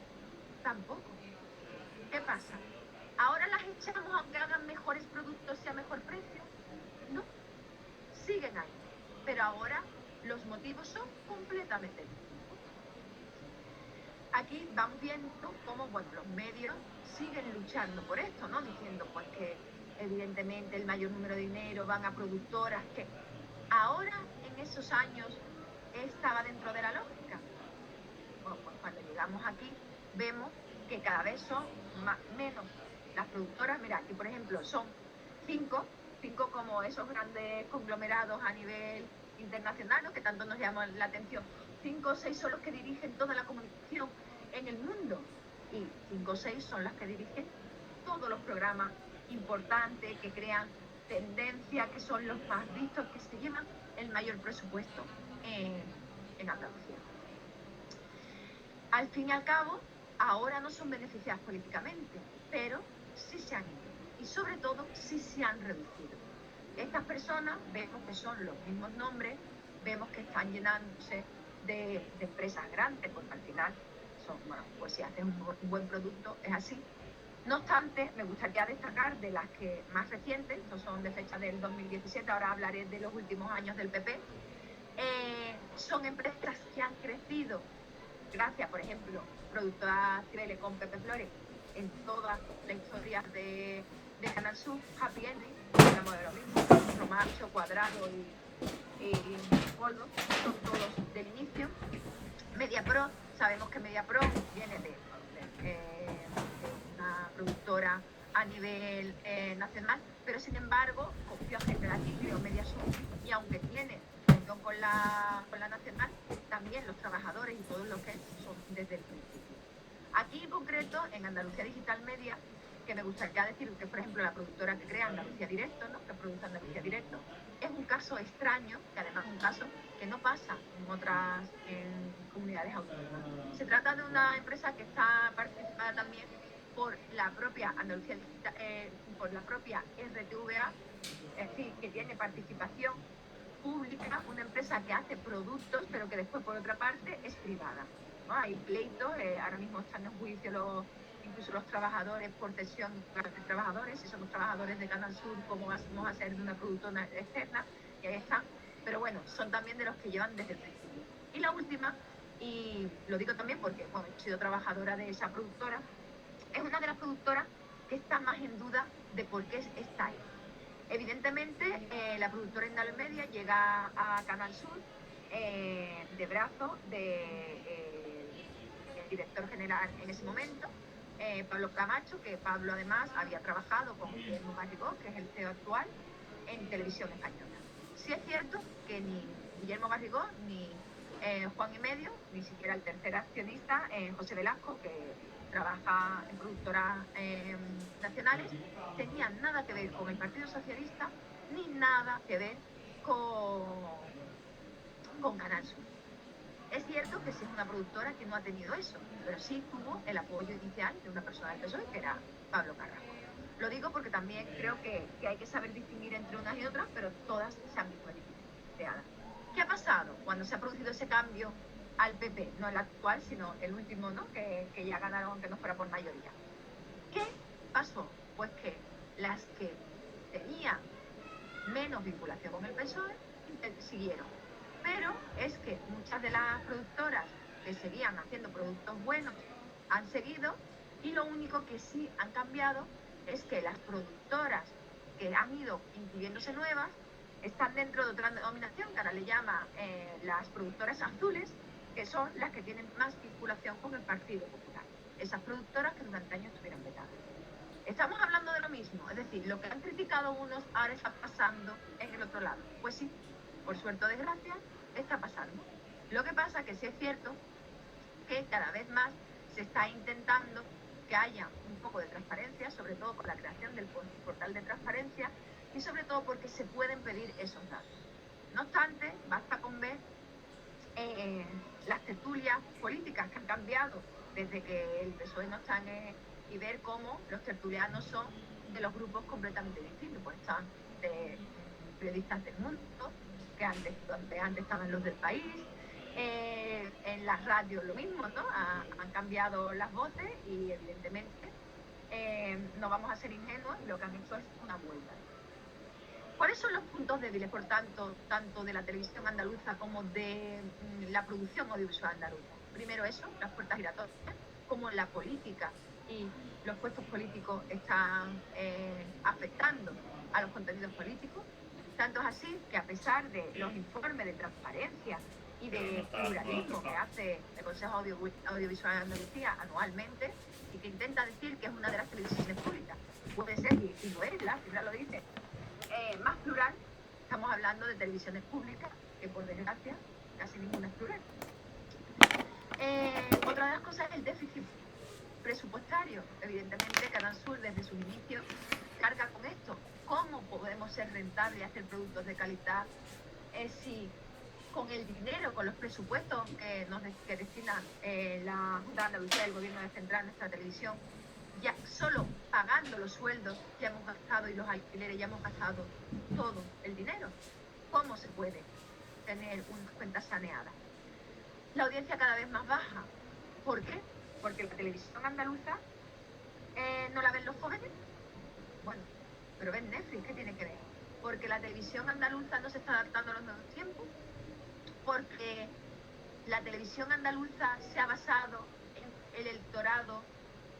Speaker 1: Tampoco. ¿Qué pasa? ¿Ahora las echamos aunque hagan mejores productos y a mejor precio? No. Siguen ahí. Pero ahora los motivos son completamente distintos. Aquí vamos viendo cómo, bueno, los medios siguen luchando por esto, ¿no? Diciendo pues que evidentemente el mayor número de dinero van a productoras que ahora en esos años estaba dentro de la lógica. Bueno, pues cuando llegamos aquí vemos que cada vez son menos las productoras. Mira, aquí por ejemplo son cinco como esos grandes conglomerados a nivel internacional, ¿no? Que tanto nos llaman la atención. 5 o 6 son los que dirigen toda la comunicación en el mundo y 5 o 6 son las que dirigen todos los programas importantes que crean tendencia, que son los más vistos, que se llevan el mayor presupuesto en Andalucía. Al fin y al cabo, ahora no son beneficiadas políticamente, pero sí se han ido y sobre todo sí se han reducido. Estas personas vemos que son los mismos nombres, vemos que están llenándose de empresas grandes, porque al final son, bueno, pues si haces un buen producto es así. No obstante, me gustaría destacar de las que más recientes, estos son de fecha del 2017, ahora hablaré de los últimos años del PP, son empresas que han crecido gracias, por ejemplo, productora Cibeles con Pepe Flores en toda la historia de Canal Sur, Happy Ending, hablamos de lo mismo, Romacho, Cuadrado y Polvo, son todos del inicio. MediaPro, sabemos que MediaPro viene de una productora a nivel nacional, pero sin embargo copió a gente de aquí, creó Mediasur, y aunque tiene unión con la nacional, también los trabajadores y todos los que son desde el principio. Aquí en concreto, en Andalucía Digital Media, que me gustaría decir que, por ejemplo, la productora que crea Andalucía Directo, ¿no? Que produce Andalucía Directo, es un caso extraño, que además es un caso que no pasa en otras comunidades autónomas. Se trata de una empresa que está participada también por la propia Andalucía Digital, por la propia RTVA, es decir, que tiene participación pública, una empresa que hace productos, pero que después, por otra parte, es privada, ¿no? Hay pleitos, ahora mismo están en juicio incluso los trabajadores por cesión de trabajadores, si somos trabajadores de Canal Sur, ¿cómo vamos a ser de una productora externa? Y ahí están, pero bueno, son también de los que llevan desde el principio. Y la última, y lo digo también porque bueno, he sido trabajadora de esa productora, es una de las productoras que está más en duda de por qué está ahí. Evidentemente, la productora Indal Media llega a Canal Sur de brazo del director general en ese momento, Pablo Camacho, que Pablo además había trabajado con Guillermo Garrigós, que es el CEO actual, en Televisión Española. Sí es cierto que ni Guillermo Garrigós ni Juan y Medio, ni siquiera el tercer accionista, José Velasco, que trabaja en productoras nacionales, tenían nada que ver con el Partido Socialista ni nada que ver con Canal Sur. Es cierto que sí es una productora que no ha tenido eso, pero sí tuvo el apoyo inicial de una persona del PSOE, que era Pablo Carrasco. Lo digo porque también creo que hay que saber distinguir entre unas y otras, pero todas se han visto beneficiadas. ¿Qué ha pasado cuando se ha producido ese cambio al PP? No el actual, sino el último, ¿no? Que ya ganaron, aunque no fuera por mayoría. ¿Qué pasó? Pues que las que tenían menos vinculación con el PSOE siguieron. Pero es que muchas de las productoras que seguían haciendo productos buenos han seguido, y lo único que sí han cambiado es que las productoras que han ido incluyéndose nuevas están dentro de otra denominación que ahora le llama las productoras azules, que son las que tienen más vinculación con el Partido Popular. Esas productoras que durante años estuvieron vetadas. Estamos hablando de lo mismo, es decir, lo que han criticado unos ahora está pasando en el otro lado. Pues sí, por suerte o desgracia, está pasando. Lo que pasa que sí es cierto que cada vez más se está intentando que haya un poco de transparencia, sobre todo con la creación del portal de transparencia y sobre todo porque se pueden pedir esos datos. No obstante, basta con ver las tertulias políticas que han cambiado desde que el PSOE no está y ver cómo los tertulianos son de los grupos completamente distintos. Pues están de periodistas del mundo, que antes estaban los del país. En las radios lo mismo, ¿no? Han cambiado las voces y evidentemente no vamos a ser ingenuos y lo que han hecho es una vuelta. ¿Cuáles son los puntos débiles, por tanto de la televisión andaluza como de la producción audiovisual andaluza? Primero eso, las puertas giratorias, como la política y los puestos políticos están afectando a los contenidos políticos. Tanto es así que a pesar de los informes de transparencia y de pluralismo que hace el Consejo Audiovisual de Andalucía anualmente y que intenta decir que es una de las televisiones públicas, puede ser, y lo es, la cifra lo dice, más plural, estamos hablando de televisiones públicas, que por desgracia casi ninguna es plural. Otra de las cosas es el déficit presupuestario. Evidentemente, Canal Sur desde sus inicios carga con esto. ¿Cómo podemos ser rentables y hacer productos de calidad si con el dinero, con los presupuestos que destina la Junta de Andalucía, el Gobierno de Central, nuestra televisión, ya solo pagando los sueldos ya hemos gastado y los alquileres ya hemos gastado todo el dinero? ¿Cómo se puede tener unas cuentas saneadas? La audiencia cada vez más baja. ¿Por qué? Porque la televisión andaluza no la ven los jóvenes. Bueno, pero ven Netflix, ¿qué tiene que ver? Porque la televisión andaluza no se está adaptando a los nuevos tiempos. Porque la televisión andaluza se ha basado en el electorado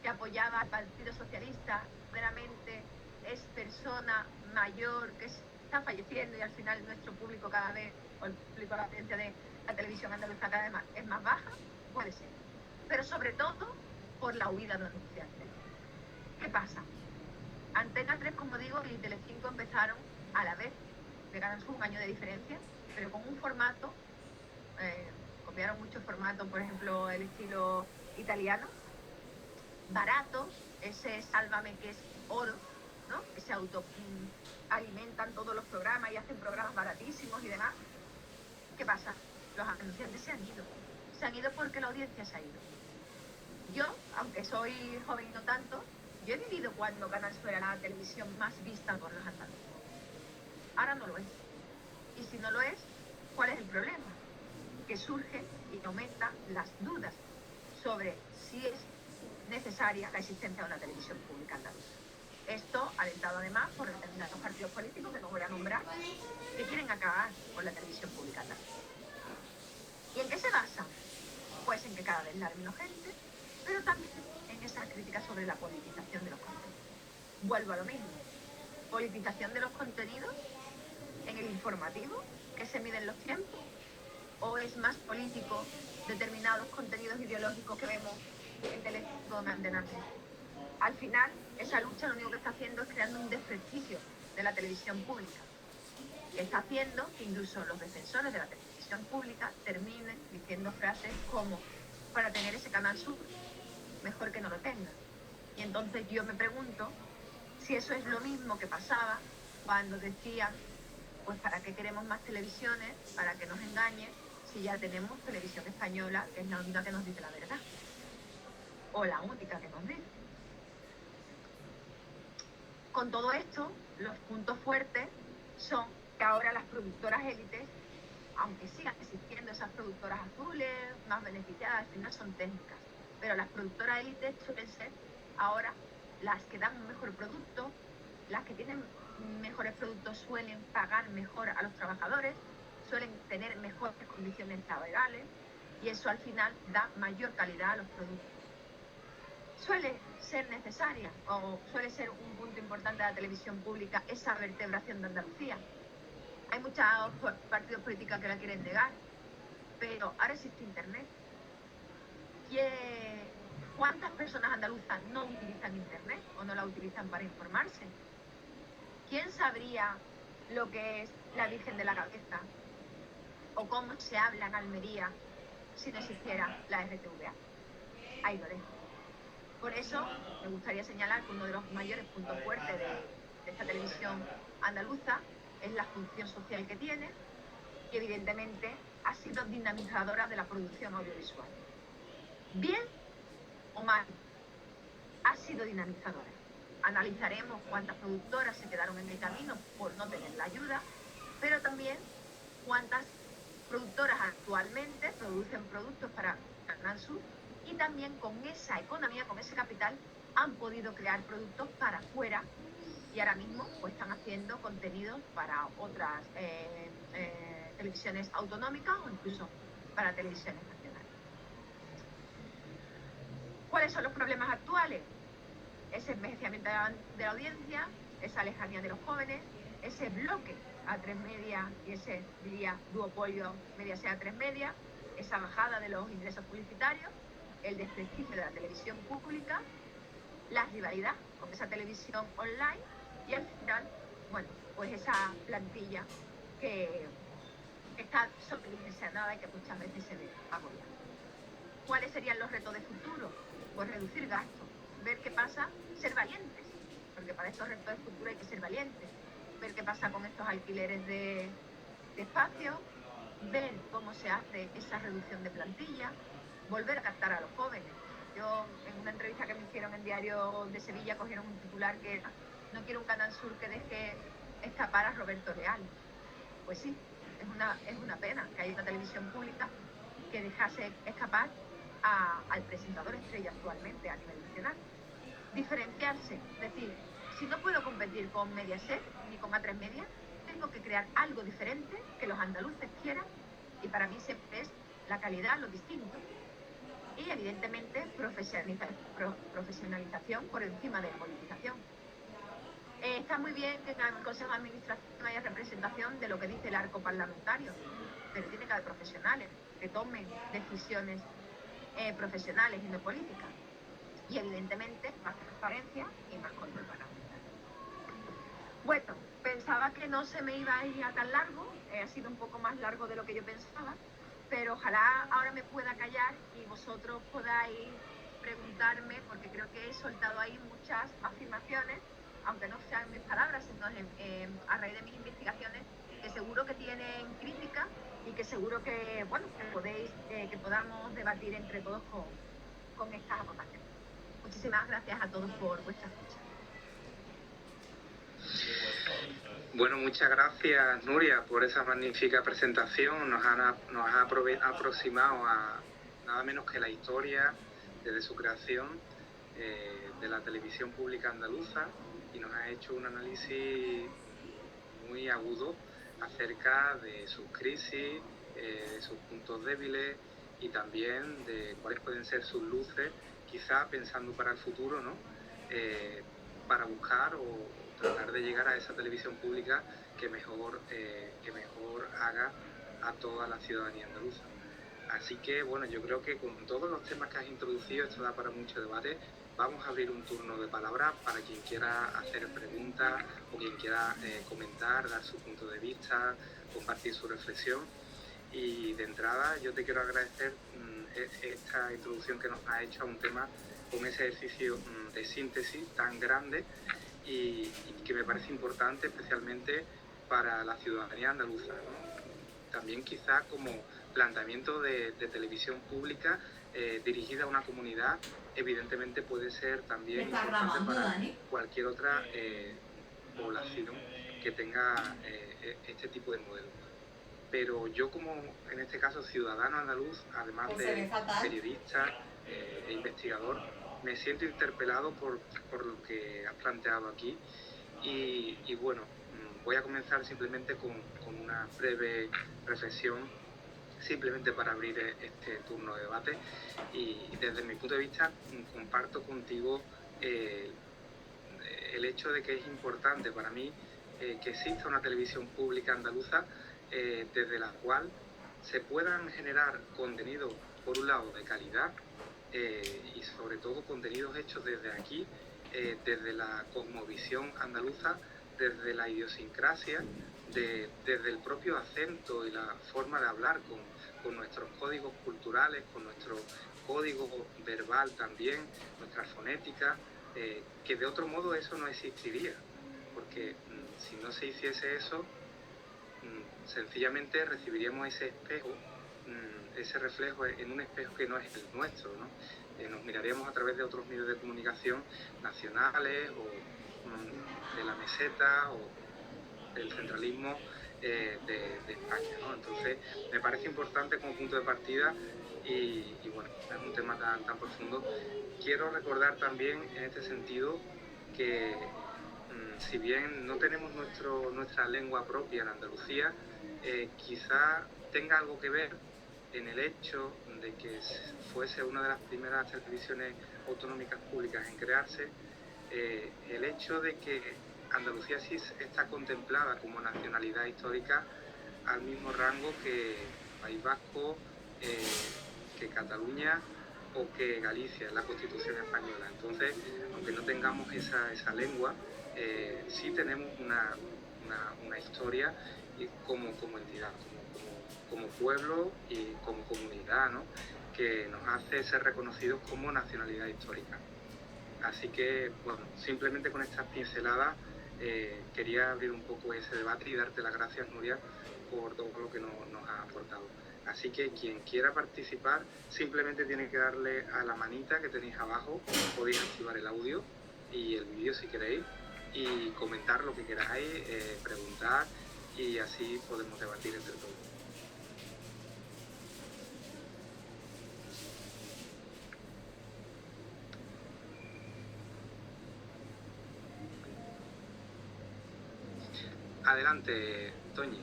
Speaker 1: que apoyaba al Partido Socialista, meramente es persona mayor que está falleciendo y al final nuestro público cada vez, o el público, la audiencia de la televisión andaluza cada vez más, es más baja, puede ser. Pero sobre todo por la huida de los anunciantes. ¿Qué pasa? Antena 3, como digo, y Telecinco empezaron a la vez, de Canal Sur, un año de diferencia, pero con un formato, copiaron muchos formatos, por ejemplo, el estilo italiano, baratos, ese Sálvame que es oro, ¿no? Que se alimentan todos los programas y hacen programas baratísimos y demás. ¿Qué pasa? Los anunciantes se han ido porque la audiencia se ha ido. Yo, aunque soy joven y no tanto, yo he vivido cuando Canal Sur era la televisión más vista por los andaluces. Ahora no lo es. Y si no lo es, ¿cuál es el problema? Que surge y aumenta las dudas sobre si es necesaria la existencia de una televisión pública andaluza. Esto alentado además por determinados partidos políticos que no voy a nombrar, que quieren acabar con la televisión pública andaluza. ¿Y en qué se basa? Pues en que cada vez la hay menos gente, pero también en esa crítica sobre la politización de los contenidos. Vuelvo a lo mismo. Politización de los contenidos en el informativo, que se miden los tiempos, o es más político determinados contenidos ideológicos que vemos en Telecinco, en Antena 3. Al final, esa lucha lo único que está haciendo es creando un desprestigio de la televisión pública, que está haciendo que incluso los defensores de la televisión pública terminen diciendo frases como: para tener ese Canal Sur, mejor que no lo tengan. Y entonces yo me pregunto si eso es lo mismo que pasaba cuando decían, pues ¿para qué queremos más televisiones? Para que nos engañen, si ya tenemos televisión española, que es la única que nos dice la verdad, o la única que nos dice. Con todo esto, los puntos fuertes son que ahora las productoras élites, aunque sigan existiendo esas productoras azules, más beneficiadas, al final son técnicas, pero las productoras élites suelen ser ahora las que dan un mejor producto, las que tienen mejores productos suelen pagar mejor a los trabajadores, suelen tener mejores condiciones laborales y eso al final da mayor calidad a los productos. suele ser necesaria o suele ser un punto importante de la televisión pública esa vertebración de Andalucía. Hay muchos partidos políticos que la quieren negar, pero ahora existe Internet. ¿Cuántas personas andaluzas no utilizan Internet o no la utilizan para informarse? ¿Quién sabría lo que es la Virgen de la Cabeza o cómo se habla en Almería si no existiera la RTVA? Ahí lo dejo. Por eso me gustaría señalar que uno de los mayores puntos fuertes de esta televisión andaluza es la función social que tiene y evidentemente ha sido dinamizadora de la producción audiovisual. Bien o mal, ha sido dinamizadora. Analizaremos cuántas productoras se quedaron en el camino por no tener la ayuda, pero también cuántas productoras actualmente producen productos para Canal Sur y también con esa economía, con ese capital, han podido crear productos para afuera y ahora mismo pues, están haciendo contenidos para otras televisiones autonómicas o incluso para televisiones nacionales. ¿Cuáles son los problemas actuales? Ese envejecimiento de la audiencia, esa lejanía de los jóvenes, ese bloque A3 Media y ese, diría, duopolio Mediaset A3 Media, esa bajada de los ingresos publicitarios, el desprestigio de la televisión pública, la rivalidad con esa televisión online y al final, bueno, pues esa plantilla que está sobredimensionada y que muchas veces se ve agobiada. ¿Cuáles serían los retos de futuro? Pues reducir gastos, ver qué pasa, ser valientes, porque para estos retos de futuro hay que ser valientes, ver qué pasa con estos alquileres de espacio, ver cómo se hace esa reducción de plantilla, volver a captar a los jóvenes. Yo, en una entrevista que me hicieron en Diario de Sevilla, cogieron un titular que era: no quiero un Canal Sur que deje escapar a Roberto Leal. Pues sí, es una pena que haya una televisión pública que dejase escapar al presentador estrella actualmente a nivel nacional. Diferenciarse, es decir, si no puedo competir con Mediaset ni con A3 Media, tengo que crear algo diferente que los andaluces quieran y para mí siempre es la calidad, lo distinto. Y evidentemente profesionalización por encima de politización. Está muy bien que en el Consejo de Administración haya representación de lo que dice el arco parlamentario, pero tiene que haber profesionales que tomen decisiones profesionales y no políticas. Y evidentemente más transparencia y más control parlamentario. Bueno, pensaba que no se me iba a ir a tan largo, ha sido un poco más largo de lo que yo pensaba, pero ojalá ahora me pueda callar y vosotros podáis preguntarme, porque creo que he soltado ahí muchas afirmaciones, aunque no sean mis palabras, sino a raíz de mis investigaciones, que seguro que tienen crítica y que seguro que, bueno, que podamos debatir entre todos con estas aportaciones. Muchísimas gracias a todos por vuestra escucha.
Speaker 4: Bueno, muchas gracias, Nuria, por esa magnífica presentación. Nos ha aproximado a nada menos que la historia desde su creación de la televisión pública andaluza y nos ha hecho un análisis muy agudo acerca de sus crisis, de sus puntos débiles y también de cuáles pueden ser sus luces, quizá pensando para el futuro, ¿no? Para buscar o tratar de llegar a esa televisión pública que mejor haga a toda la ciudadanía andaluza. Así que, bueno, yo creo que con todos los temas que has introducido, esto da para mucho debate. Vamos a abrir un turno de palabras para quien quiera hacer preguntas o quien quiera comentar, dar su punto de vista, compartir su reflexión. Y de entrada yo te quiero agradecer esta introducción que nos ha hecho a un tema con ese ejercicio de síntesis tan grande y que me parece importante especialmente para la ciudadanía andaluza, ¿no? También quizá como planteamiento de televisión pública dirigida a una comunidad, evidentemente puede ser también importante para cualquier otra población que tenga este tipo de modelo. Pero yo como, en este caso, ciudadano andaluz, además de periodista e investigador, me siento interpelado por lo que has planteado aquí y bueno, voy a comenzar simplemente con una breve reflexión simplemente para abrir este turno de debate. Y desde mi punto de vista comparto contigo el hecho de que es importante para mí que exista una televisión pública andaluza desde la cual se puedan generar contenidos, por un lado, de calidad y sobre todo contenidos hechos desde aquí, desde la cosmovisión andaluza, desde la idiosincrasia, desde el propio acento y la forma de hablar con nuestros códigos culturales, con nuestro código verbal también, nuestra fonética, que de otro modo eso no existiría, porque si no se hiciese eso, sencillamente recibiríamos ese espejo, ese reflejo en un espejo que no es el nuestro, ¿no? Nos miraríamos a través de otros medios de comunicación nacionales o de la meseta o del centralismo de España, ¿no? Entonces me parece importante como punto de partida y bueno, es un tema tan profundo. Quiero recordar también en este sentido que si bien no tenemos nuestra lengua propia en Andalucía, quizá tenga algo que ver en el hecho de que fuese una de las primeras televisiones autonómicas públicas en crearse, el hecho de que Andalucía sí está contemplada como nacionalidad histórica al mismo rango que País Vasco, que Cataluña o que Galicia en la Constitución española. Entonces, aunque no tengamos esa lengua, sí tenemos una historia como entidad, como pueblo y como comunidad, ¿no? Que nos hace ser reconocidos como nacionalidad histórica. Así que, bueno, simplemente con estas pinceladas quería abrir un poco ese debate y darte las gracias, Nuria, por todo lo que nos has aportado. Así que quien quiera participar simplemente tiene que darle a la manita que tenéis abajo, podéis activar el audio y el vídeo si queréis y comentar lo que queráis, preguntar y así podemos debatir entre todos. Adelante, Toñi.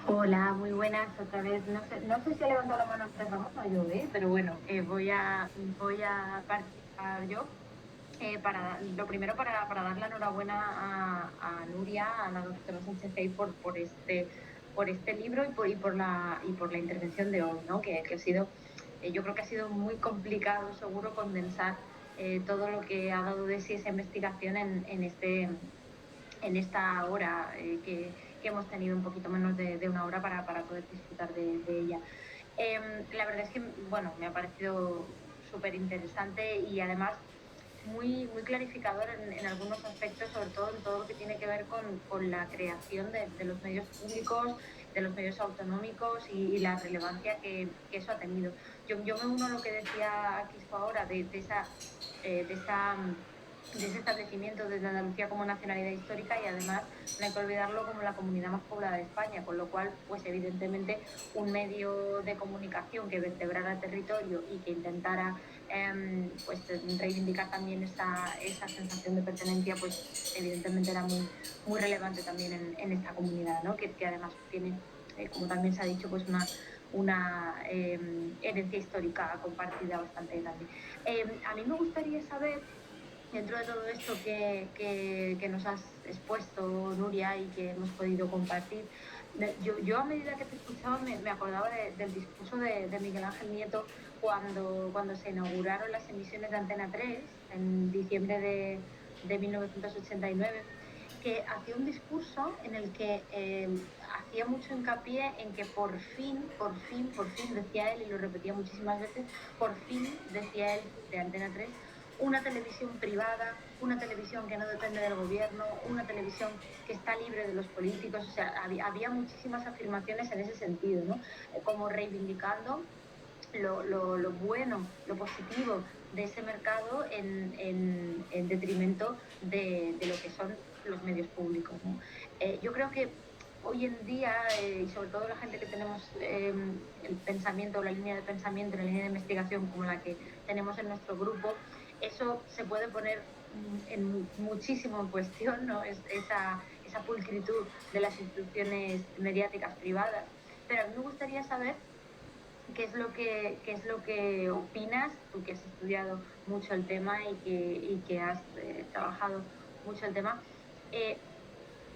Speaker 5: Hola, muy buenas otra vez. No sé si he levantado la mano antes, vamos a llover, pero bueno, voy a participar yo. Lo primero para dar la enhorabuena a Nuria, a la doctora Sánchez Ey por este libro y por la intervención de hoy, ¿no? Que ha sido, yo creo que ha sido muy complicado, seguro, condensar todo lo que ha dado de sí esa investigación en esta hora que hemos tenido, un poquito menos de una hora para poder disfrutar de ella. La verdad es que, bueno, me ha parecido súper interesante y además muy clarificador en algunos aspectos, sobre todo en todo lo que tiene que ver con la creación de los medios públicos, de los medios autonómicos y la relevancia que eso ha tenido. Yo me uno a lo que decía Quisco ahora, de ese establecimiento desde Andalucía como nacionalidad histórica y además no hay que olvidarlo como la comunidad más poblada de España, con lo cual pues evidentemente un medio de comunicación que vertebrara el territorio y que intentara pues reivindicar también esa sensación de pertenencia, pues evidentemente era muy relevante también en esta comunidad, ¿no? que además tiene, como también se ha dicho, pues una herencia histórica compartida bastante grande. A mí me gustaría saber, dentro de todo esto que nos has expuesto, Nuria, y que hemos podido compartir, yo a medida que te escuchaba me acordaba del discurso de Miguel Ángel Nieto cuando se inauguraron las emisiones de Antena 3 en diciembre de 1989, que hacía un discurso en el que hacía mucho hincapié en que por fin, decía él, y lo repetía muchísimas veces, por fin, decía él, de Antena 3, una televisión privada, una televisión que no depende del gobierno, una televisión que está libre de los políticos. O sea, había muchísimas afirmaciones en ese sentido, ¿no? Como reivindicando lo bueno, lo positivo de ese mercado en detrimento de lo que son los medios públicos, ¿no? Yo creo que hoy en día, y sobre todo la gente que tenemos el pensamiento, la línea de pensamiento, la línea de investigación como la que tenemos en nuestro grupo, eso se puede poner muchísimo en cuestión, ¿no? Esa esa pulcritud de las instituciones mediáticas privadas. Pero a mí me gustaría saber qué es lo que opinas, tú que has estudiado mucho el tema y que has trabajado mucho el tema.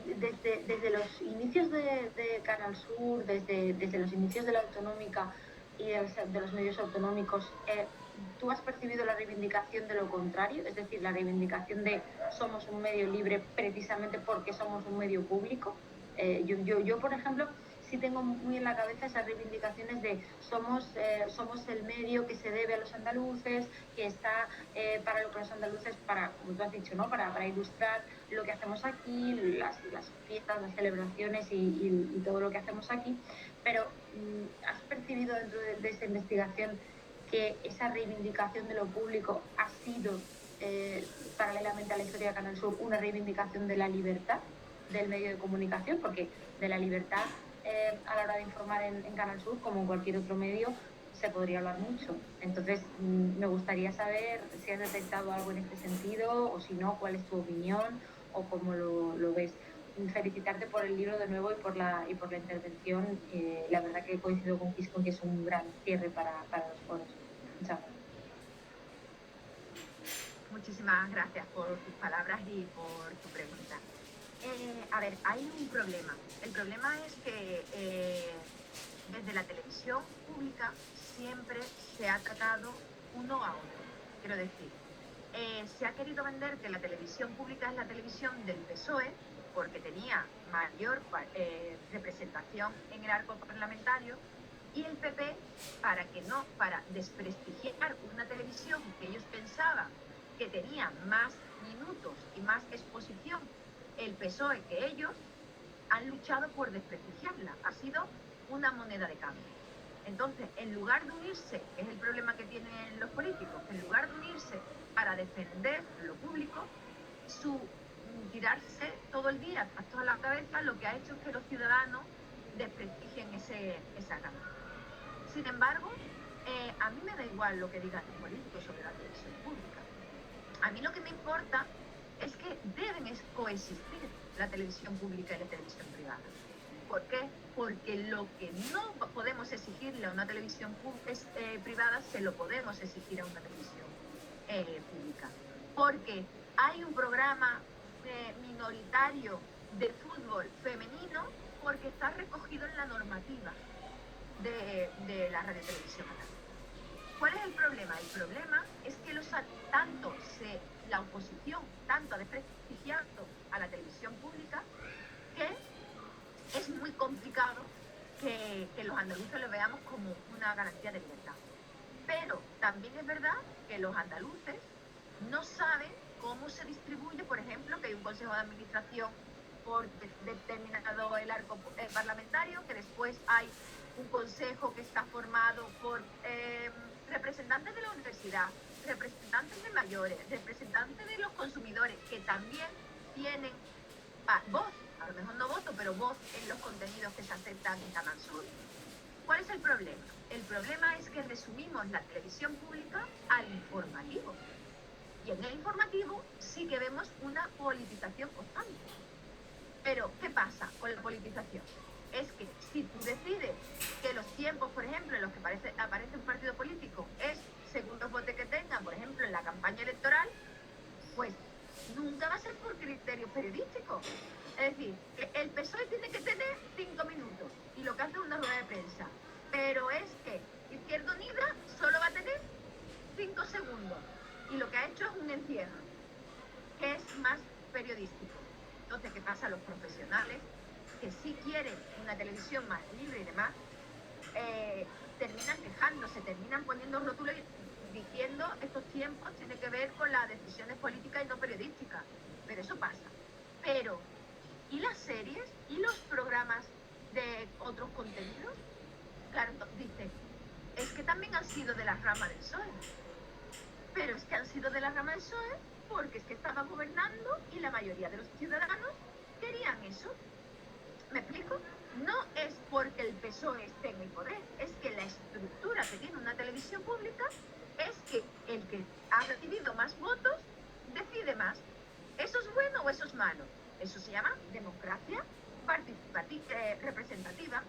Speaker 5: Desde los inicios de Canal Sur, desde los inicios de la autonómica y de los medios autonómicos, ¿tú has percibido la reivindicación de lo contrario? Es decir, la reivindicación de somos un medio libre precisamente porque somos un medio público. Yo, por ejemplo, sí tengo muy en la cabeza esas reivindicaciones de somos el medio que se debe a los andaluces, que está para los andaluces, como tú has dicho, ¿no? Para ilustrar lo que hacemos aquí, las fiestas, las celebraciones y todo lo que hacemos aquí. Pero ¿has percibido dentro de esa investigación que esa reivindicación de lo público ha sido, paralelamente a la historia de Canal Sur, una reivindicación de la libertad del medio de comunicación? Porque de la libertad a la hora de informar en Canal Sur, como en cualquier otro medio, se podría hablar mucho. Entonces, me gustaría saber si has detectado algo en este sentido, o si no, cuál es tu opinión o cómo lo ves. Felicitarte por el libro de nuevo y por la intervención. La verdad que coincido con Quisco que es un gran cierre para los foros. Muchas gracias.
Speaker 1: Muchísimas gracias por tus palabras y por tu pregunta. A ver, hay un problema. El problema es que desde la televisión pública siempre se ha tratado uno a otro. Quiero decir, se ha querido vender que la televisión pública es la televisión del PSOE porque tenía mayor representación en el arco parlamentario, y el PP, para desprestigiar una televisión que ellos pensaban que tenía más minutos y más exposición el PSOE que ellos, han luchado por desprestigiarla. Ha sido una moneda de cambio. Entonces, en lugar de unirse, es el problema que tienen los políticos, en lugar de unirse para defender lo público, su tirarse todo el día a toda la cabeza, lo que ha hecho es que los ciudadanos desprestigien esa gama. Sin embargo, a mí me da igual lo que digan los políticos sobre la televisión pública. A mí lo que me importa es que deben coexistir la televisión pública y la televisión privada. ¿Por qué? Porque lo que no podemos exigirle a una televisión privada se lo podemos exigir a una televisión pública. Porque hay un programa minoritario de fútbol femenino porque está recogido en la normativa de la radiotelevisión. ¿Cuál es el problema? El problema es que la oposición tanto ha desprestigiado a la televisión pública que es muy complicado que los andaluces lo veamos como una garantía de libertad. Pero también es verdad que los andaluces no saben cómo se distribuye, por ejemplo, que hay un consejo de administración por determinado el arco parlamentario, que después hay un consejo que está formado por representantes de la universidad, representantes de mayores, representantes de los consumidores, que también tienen voz, a lo mejor no voto, pero voz en los contenidos que se aceptan en Canal Sur. ¿Cuál es el problema? El problema es que resumimos la televisión pública al informativo. Y en el informativo sí que vemos una politización constante. Pero, ¿qué pasa con la politización? Es que si tú decides que los tiempos, por ejemplo, en los que aparece un partido político es según los votos que tengan, por ejemplo, en la campaña electoral, pues nunca va a ser por criterios periodísticos. Es decir, que el PSOE tiene que tener 5 minutos y lo que hace es una rueda de prensa. Pero es que Izquierda Unida solo va a tener 5 segundos y lo que ha hecho es un encierro, que es más periodístico. Entonces, ¿qué pasa? Los profesionales que sí quieren una televisión más libre y demás, terminan quejándose, terminan poniendo rótulos diciendo estos tiempos tienen que ver con las decisiones políticas y no periodísticas. Pero eso pasa. Pero, ¿y las series? ¿Y los programas de otros contenidos? Claro, dice, es que también han sido de la rama del PSOE. Pero es que han sido de la rama del PSOE porque es que estaban gobernando y la mayoría de los ciudadanos querían eso. ¿Me explico? No es porque el PSOE esté en el poder, es que la estructura que tiene una televisión pública es que el que ha recibido más votos decide más. ¿Eso es bueno o eso es malo? Eso se llama democracia representativa,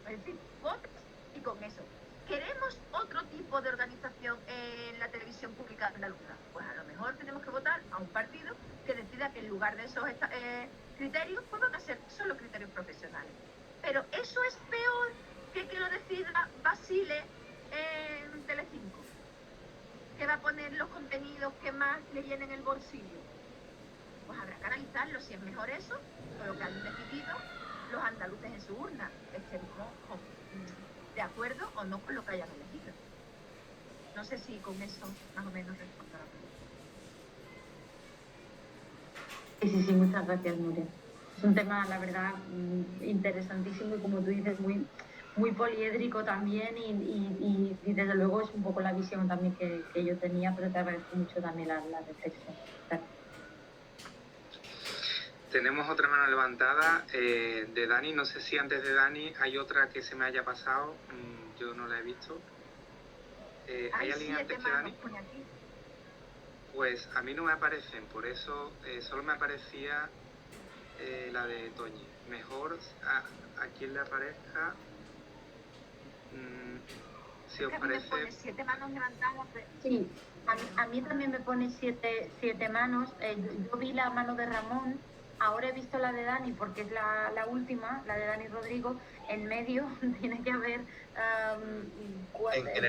Speaker 1: es decir, votos y con eso. ¿Queremos otro tipo de organización en la televisión pública andaluza? Pues a lo mejor tenemos que votar a un partido que decida que en lugar de esos criterios pues van a ser solo criterios profesionales. Pero eso es peor que lo decida Basile en Telecinco, que va a poner los contenidos que más le llenen el bolsillo. Pues habrá que analizarlo si es mejor eso o lo que han decidido los andaluces en su urna, estemos de acuerdo o no con lo que hayan elegido. No sé si con eso más o menos respondo a la pregunta.
Speaker 5: Sí, muchas gracias, Nuria. Es un tema, la verdad, interesantísimo y, como tú dices, muy poliédrico también y desde luego es un poco la visión también que yo tenía, pero te agradezco mucho también la reflexión. Gracias.
Speaker 4: Tenemos otra mano levantada de Dani. No sé si antes de Dani hay otra que se me haya pasado. Yo no la he visto. ¿Hay alguien antes que Dani? Pues a mí no me aparecen, por eso solo me aparecía la de Toñi. Mejor a quien le aparezca, si os parece...
Speaker 1: Me pone 7 manos levantadas.
Speaker 5: Sí, a mí también me pone siete manos. Yo vi la mano de Ramón. Ahora he visto la de Dani porque es la última, la de Dani Rodrigo. En medio tiene que haber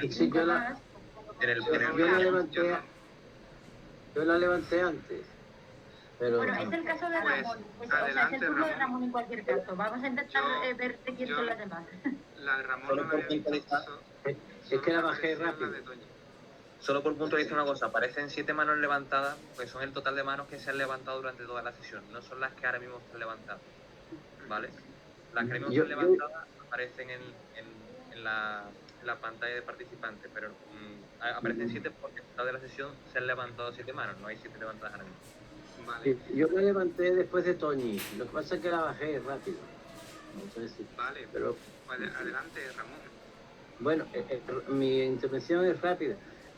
Speaker 5: cinco más.
Speaker 6: Yo la levanté antes. Pero...
Speaker 5: Bueno, es el caso de Ramón.
Speaker 4: Pues,
Speaker 5: o sea, es el turno
Speaker 4: Ramón.
Speaker 5: de Ramón en cualquier caso. Vamos a intentar ver de quién son las demás.
Speaker 4: La de Ramón no la había visto.
Speaker 6: Es que la bajé rápido.
Speaker 7: Solo por puntualizar una cosa, aparecen 7 manos levantadas, pues son el total de manos que se han levantado durante toda la sesión, no son las que ahora mismo están levantadas, ¿vale? Las que ahora mismo están levantadas aparecen en la pantalla de participantes, pero aparecen 7 porque al final de la sesión se han levantado 7 manos, no hay 7 levantadas ahora mismo.
Speaker 4: Vale.
Speaker 6: Yo la levanté después de Toñi, lo que pasa es que la bajé rápido. No sé si...
Speaker 4: Vale,
Speaker 6: pero...
Speaker 4: adelante, Ramón.
Speaker 6: Bueno, mi intervención es rápida.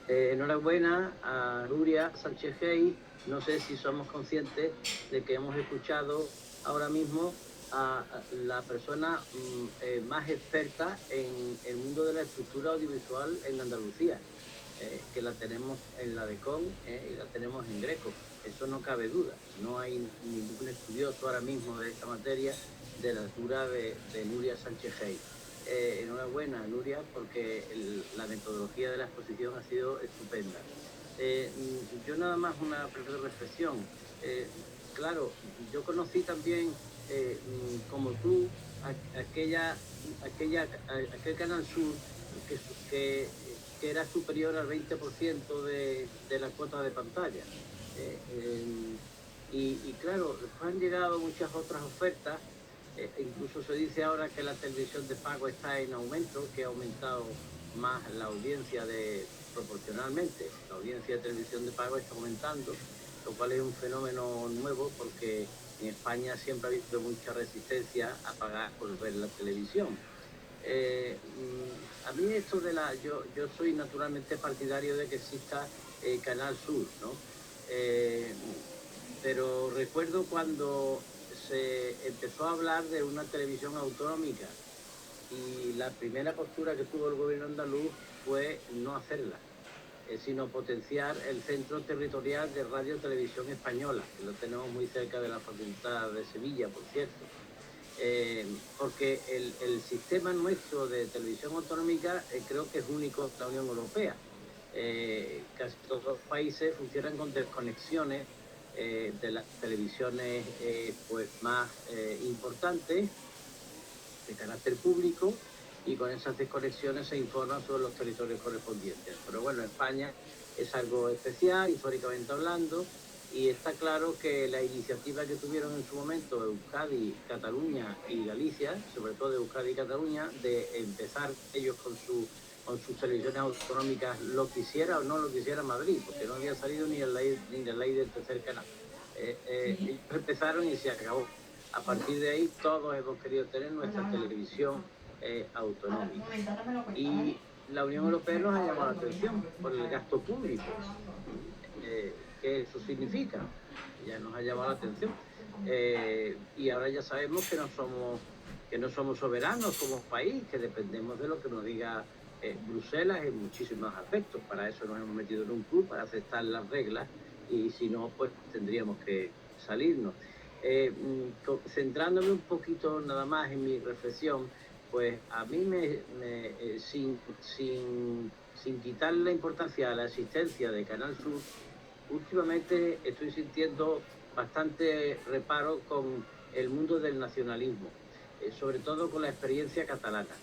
Speaker 6: Enhorabuena a Nuria Sánchez Hey. No sé si somos conscientes de que hemos escuchado ahora mismo a la persona más experta en el mundo de la estructura audiovisual en Andalucía, que la tenemos en la DECON y la tenemos en Greco. Eso no cabe duda. No hay ningún estudioso ahora mismo de esta materia de la altura de Nuria Sánchez Hey. Enhorabuena, Nuria, porque la metodología de la exposición ha sido estupenda. Yo nada más una breve reflexión. Claro, yo conocí también, como tú, aquel Canal Sur que era superior al 20% de la cuota de pantalla. Y claro, después han llegado muchas otras ofertas. Incluso se dice ahora que la televisión de pago está en aumento, que ha aumentado más la audiencia proporcionalmente. La audiencia de televisión de pago está aumentando, lo cual es un fenómeno nuevo porque en España siempre ha habido mucha resistencia a pagar por ver la televisión. A mí esto yo soy naturalmente partidario de que exista Canal Sur, ¿no? Pero recuerdo cuando se empezó a hablar de una televisión autonómica y la primera postura que tuvo el gobierno andaluz fue no hacerla, sino potenciar el Centro Territorial de Radio y Televisión Española, que lo tenemos muy cerca de la Facultad de Sevilla, por cierto. Porque el sistema nuestro de televisión autonómica creo que es único en la Unión Europea. Casi todos los países funcionan con desconexiones de las televisiones pues más importantes de carácter público, y con esas desconexiones se informan sobre los territorios correspondientes. Pero bueno, España es algo especial, históricamente hablando, y está claro que la iniciativa que tuvieron en su momento Euskadi, Cataluña y Galicia, sobre todo Euskadi y Cataluña, de empezar ellos con sus televisiones autonómicas, lo quisiera o no lo quisiera Madrid, porque no había salido ni la ley del tercer canal. Ellos empezaron y se acabó. A partir de ahí todos hemos querido tener nuestra televisión autonómica. Y la Unión Europea nos ha llamado la atención por el gasto público. ¿Qué eso significa? Ya nos ha llamado la atención. Y ahora ya sabemos que no somos soberanos como país, que dependemos de lo que nos diga Bruselas en muchísimos aspectos. Para eso nos hemos metido en un club, para aceptar las reglas, y si no, pues tendríamos que salirnos. Centrándome un poquito nada más en mi reflexión, pues a mí sin quitar la importancia a la existencia de Canal Sur, últimamente estoy sintiendo bastante reparo con el mundo del nacionalismo, sobre todo con la experiencia catalana.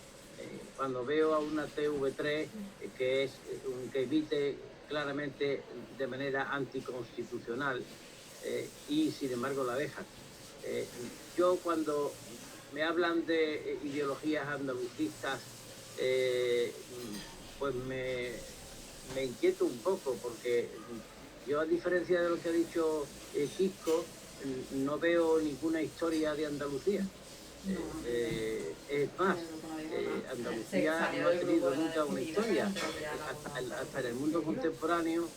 Speaker 6: Cuando veo a una TV3 que emite claramente de manera anticonstitucional, y sin embargo la dejan. Yo cuando me hablan de ideologías andalucistas, pues me inquieto un poco, porque yo, a diferencia de lo que ha dicho Quisco, no veo ninguna historia de Andalucía. Es más, Andalucía no ha tenido nunca una historia. Hasta en el mundo contemporáneo,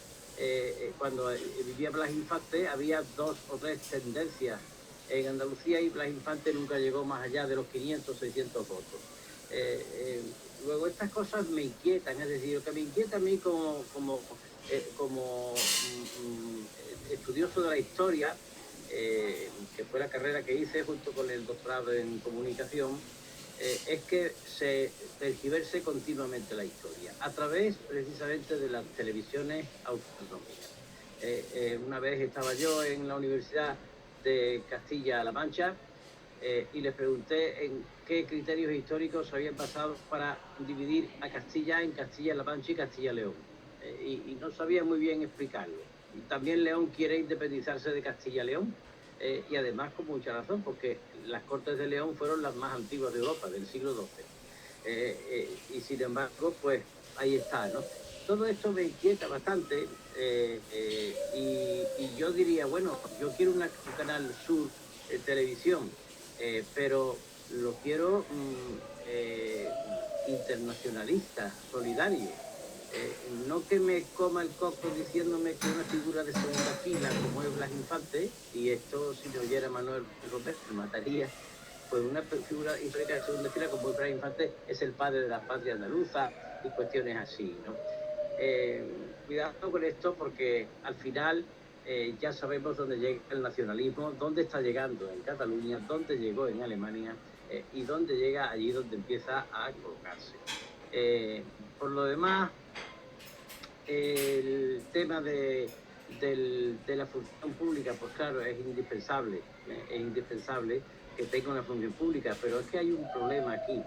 Speaker 6: cuando vivía Blas Infante, había 2 o 3 tendencias en Andalucía, y Blas Infante nunca llegó más allá de los 500, 600 votos. Luego estas cosas me inquietan, es decir, lo que me inquieta a mí como estudioso de la historia, que fue la carrera que hice junto con el doctorado en comunicación, es que se tergiverse continuamente la historia, a través precisamente de las televisiones autonómicas. Una vez estaba yo en la Universidad de Castilla-La Mancha, y les pregunté en qué criterios históricos se habían basado para dividir a Castilla en Castilla-La Mancha y Castilla-León. Y no sabía muy bien explicarlo. Y también León quiere independizarse de Castilla-León, y además con mucha razón, porque las Cortes de León fueron las más antiguas de Europa, del siglo XII. Y sin embargo, pues ahí está, ¿no? Todo esto me inquieta bastante, y yo diría, bueno, yo quiero un canal Sur televisión, pero lo quiero internacionalista, solidario. No que me coma el coco diciéndome que una figura de segunda fila como es Blas Infante, y esto si lo oyera Manuel López me mataría, pues una figura histórica de segunda fila como es Blas Infante es el padre de la patria andaluza y cuestiones así, ¿no? Cuidado con esto, porque al final ya sabemos dónde llega el nacionalismo, dónde está llegando en Cataluña, dónde llegó en Alemania, y dónde llega allí donde empieza a colocarse. Por lo demás, el tema de la función pública, pues claro, es indispensable que tenga una función pública, pero es que hay un problema aquí.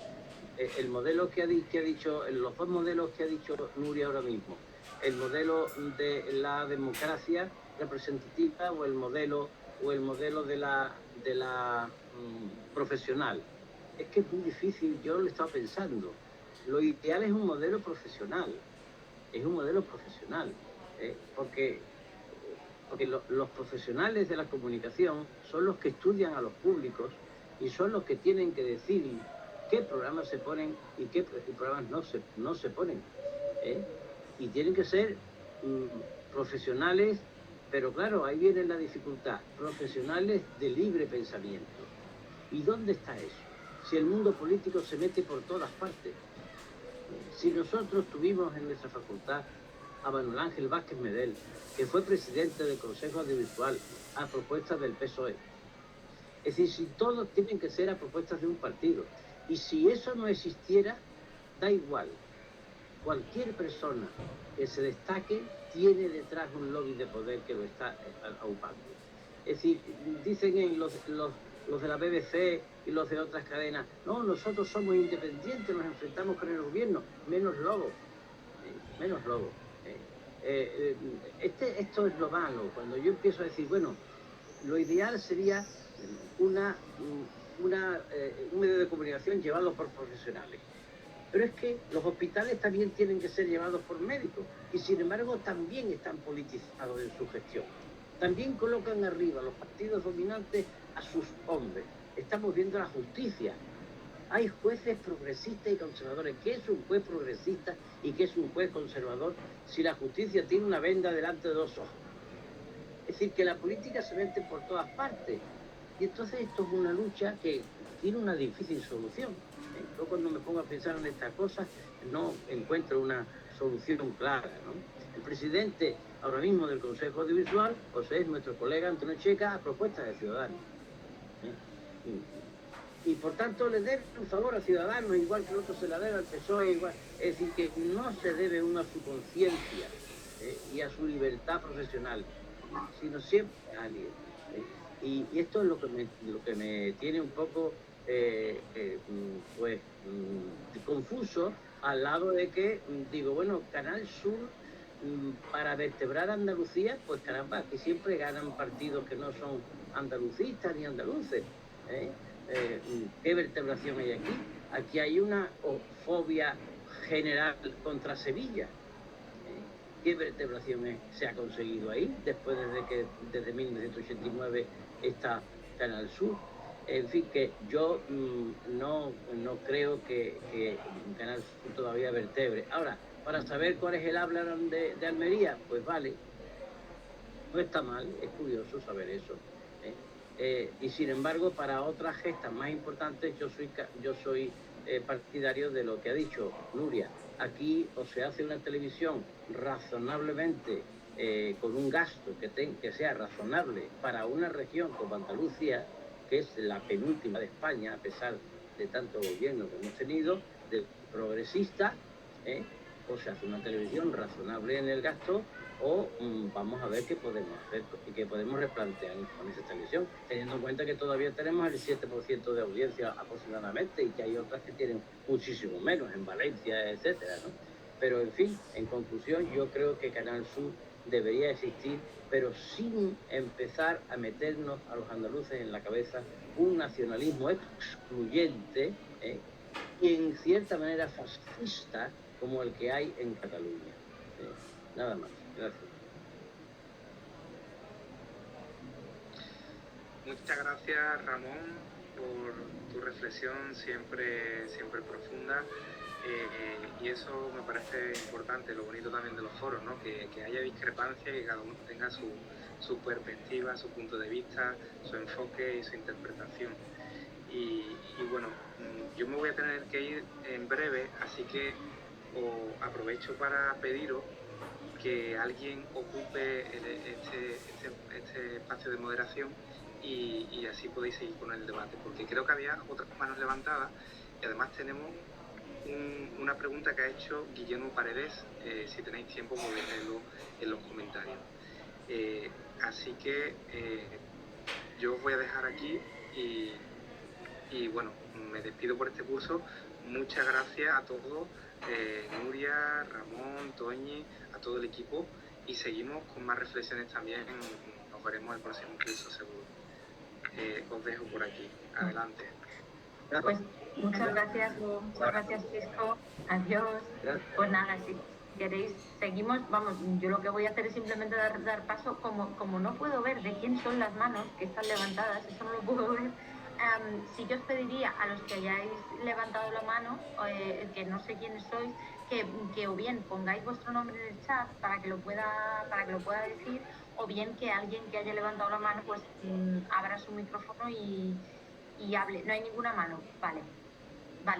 Speaker 6: El modelo que ha dicho, los 2 modelos que ha dicho Nuria ahora mismo, el modelo de la democracia representativa o el modelo de la profesional, es que es muy difícil. Yo lo he estado pensando. Lo ideal es un modelo profesional, porque los profesionales de la comunicación son los que estudian a los públicos y son los que tienen que decir qué programas se ponen y qué programas no se ponen. Y tienen que ser profesionales, pero claro, ahí viene la dificultad, profesionales de libre pensamiento. ¿Y dónde está eso? Si el mundo político se mete por todas partes. Si nosotros tuvimos en nuestra facultad a Manuel Ángel Vázquez Medel, que fue presidente del Consejo Audiovisual a propuestas del PSOE. Es decir, si todos tienen que ser a propuestas de un partido. Y si eso no existiera, da igual. Cualquier persona que se destaque tiene detrás un lobby de poder que lo está aupando. Es decir, dicen los de la BBC y los de otras cadenas, no, nosotros somos independientes, nos enfrentamos con el gobierno, menos lobo. Esto es lo malo. Cuando yo empiezo a decir, bueno, lo ideal sería un medio de comunicación llevado por profesionales. Pero es que los hospitales también tienen que ser llevados por médicos, y sin embargo también están politizados en su gestión. También colocan arriba los partidos dominantes a sus hombres. Estamos viendo la justicia. Hay jueces progresistas y conservadores. ¿Qué es un juez progresista y qué es un juez conservador si la justicia tiene una venda delante de 2 ojos? Es decir, que la política se mete por todas partes. Y entonces esto es una lucha que tiene una difícil solución. Yo cuando me pongo a pensar en estas cosas no encuentro una solución clara, ¿no? El presidente ahora mismo del Consejo Audiovisual pues es nuestro colega Antonio Checa a propuesta de Ciudadanos. Y por tanto le debe un favor a Ciudadanos, igual que el otro se la debe al PSOE, igual. Es decir, que no se debe uno a su conciencia y a su libertad profesional, sino siempre a alguien. Y esto es lo que me tiene un poco confuso, al lado de que digo, bueno, Canal Sur, para vertebrar Andalucía, pues caramba, aquí siempre ganan partidos que no son andalucistas ni andaluces. ¿Qué vertebración hay aquí? Aquí hay una fobia general contra Sevilla. ¿Qué vertebración se ha conseguido ahí después desde 1989 está Canal Sur? En fin, que yo no creo que Canal Sur todavía vertebre. Ahora, para saber cuál es el habla de Almería, pues vale, no está mal, es curioso saber eso. Y sin embargo, para otras gestas más importantes, yo soy partidario de lo que ha dicho Nuria. Aquí o se hace una televisión razonablemente, con un gasto que sea razonable para una región como Andalucía, que es la penúltima de España, a pesar de tanto gobierno que hemos tenido, de progresista, o se hace una televisión razonable en el gasto, o vamos a ver qué podemos hacer y qué podemos replantear con esa televisión, teniendo en cuenta que todavía tenemos el 7% de audiencia aproximadamente y que hay otras que tienen muchísimo menos, en Valencia, etcétera, ¿no? Pero, en fin, en conclusión, yo creo que Canal Sur debería existir, pero sin empezar a meternos a los andaluces en la cabeza un nacionalismo excluyente y en cierta manera fascista como el que hay en Cataluña. Nada más. Gracias.
Speaker 4: Muchas gracias, Ramón, por tu reflexión siempre profunda. Y eso me parece importante, lo bonito también de los foros, ¿no? Que haya discrepancia y que cada uno tenga su perspectiva, su punto de vista, su enfoque y su interpretación. Y bueno, yo me voy a tener que ir en breve, así que aprovecho para pediros que alguien ocupe este espacio de moderación y así podéis seguir con el debate, porque creo que había otras manos levantadas y además tenemos una pregunta que ha hecho Guillermo Paredes. Si tenéis tiempo podéis leerlo en los comentarios. Así que yo os voy a dejar aquí y bueno, me despido por este curso. Muchas gracias a todos, Nuria, Ramón, Toñi, a todo el equipo, y seguimos con más reflexiones también. Nos veremos el próximo curso seguro. Os dejo por aquí. Adelante.
Speaker 5: Pues muchas gracias Cisco. Adiós. Pues nada, si queréis seguimos. Vamos, yo lo que voy a hacer es simplemente dar paso, como no puedo ver de quién son las manos que están levantadas, eso no lo puedo ver. Sí que os pediría a los que hayáis levantado la mano, que no sé quiénes sois, que o bien pongáis vuestro nombre en el chat para que lo pueda decir, o bien que alguien que haya levantado la mano pues abra su micrófono y hable. No hay ninguna mano, vale,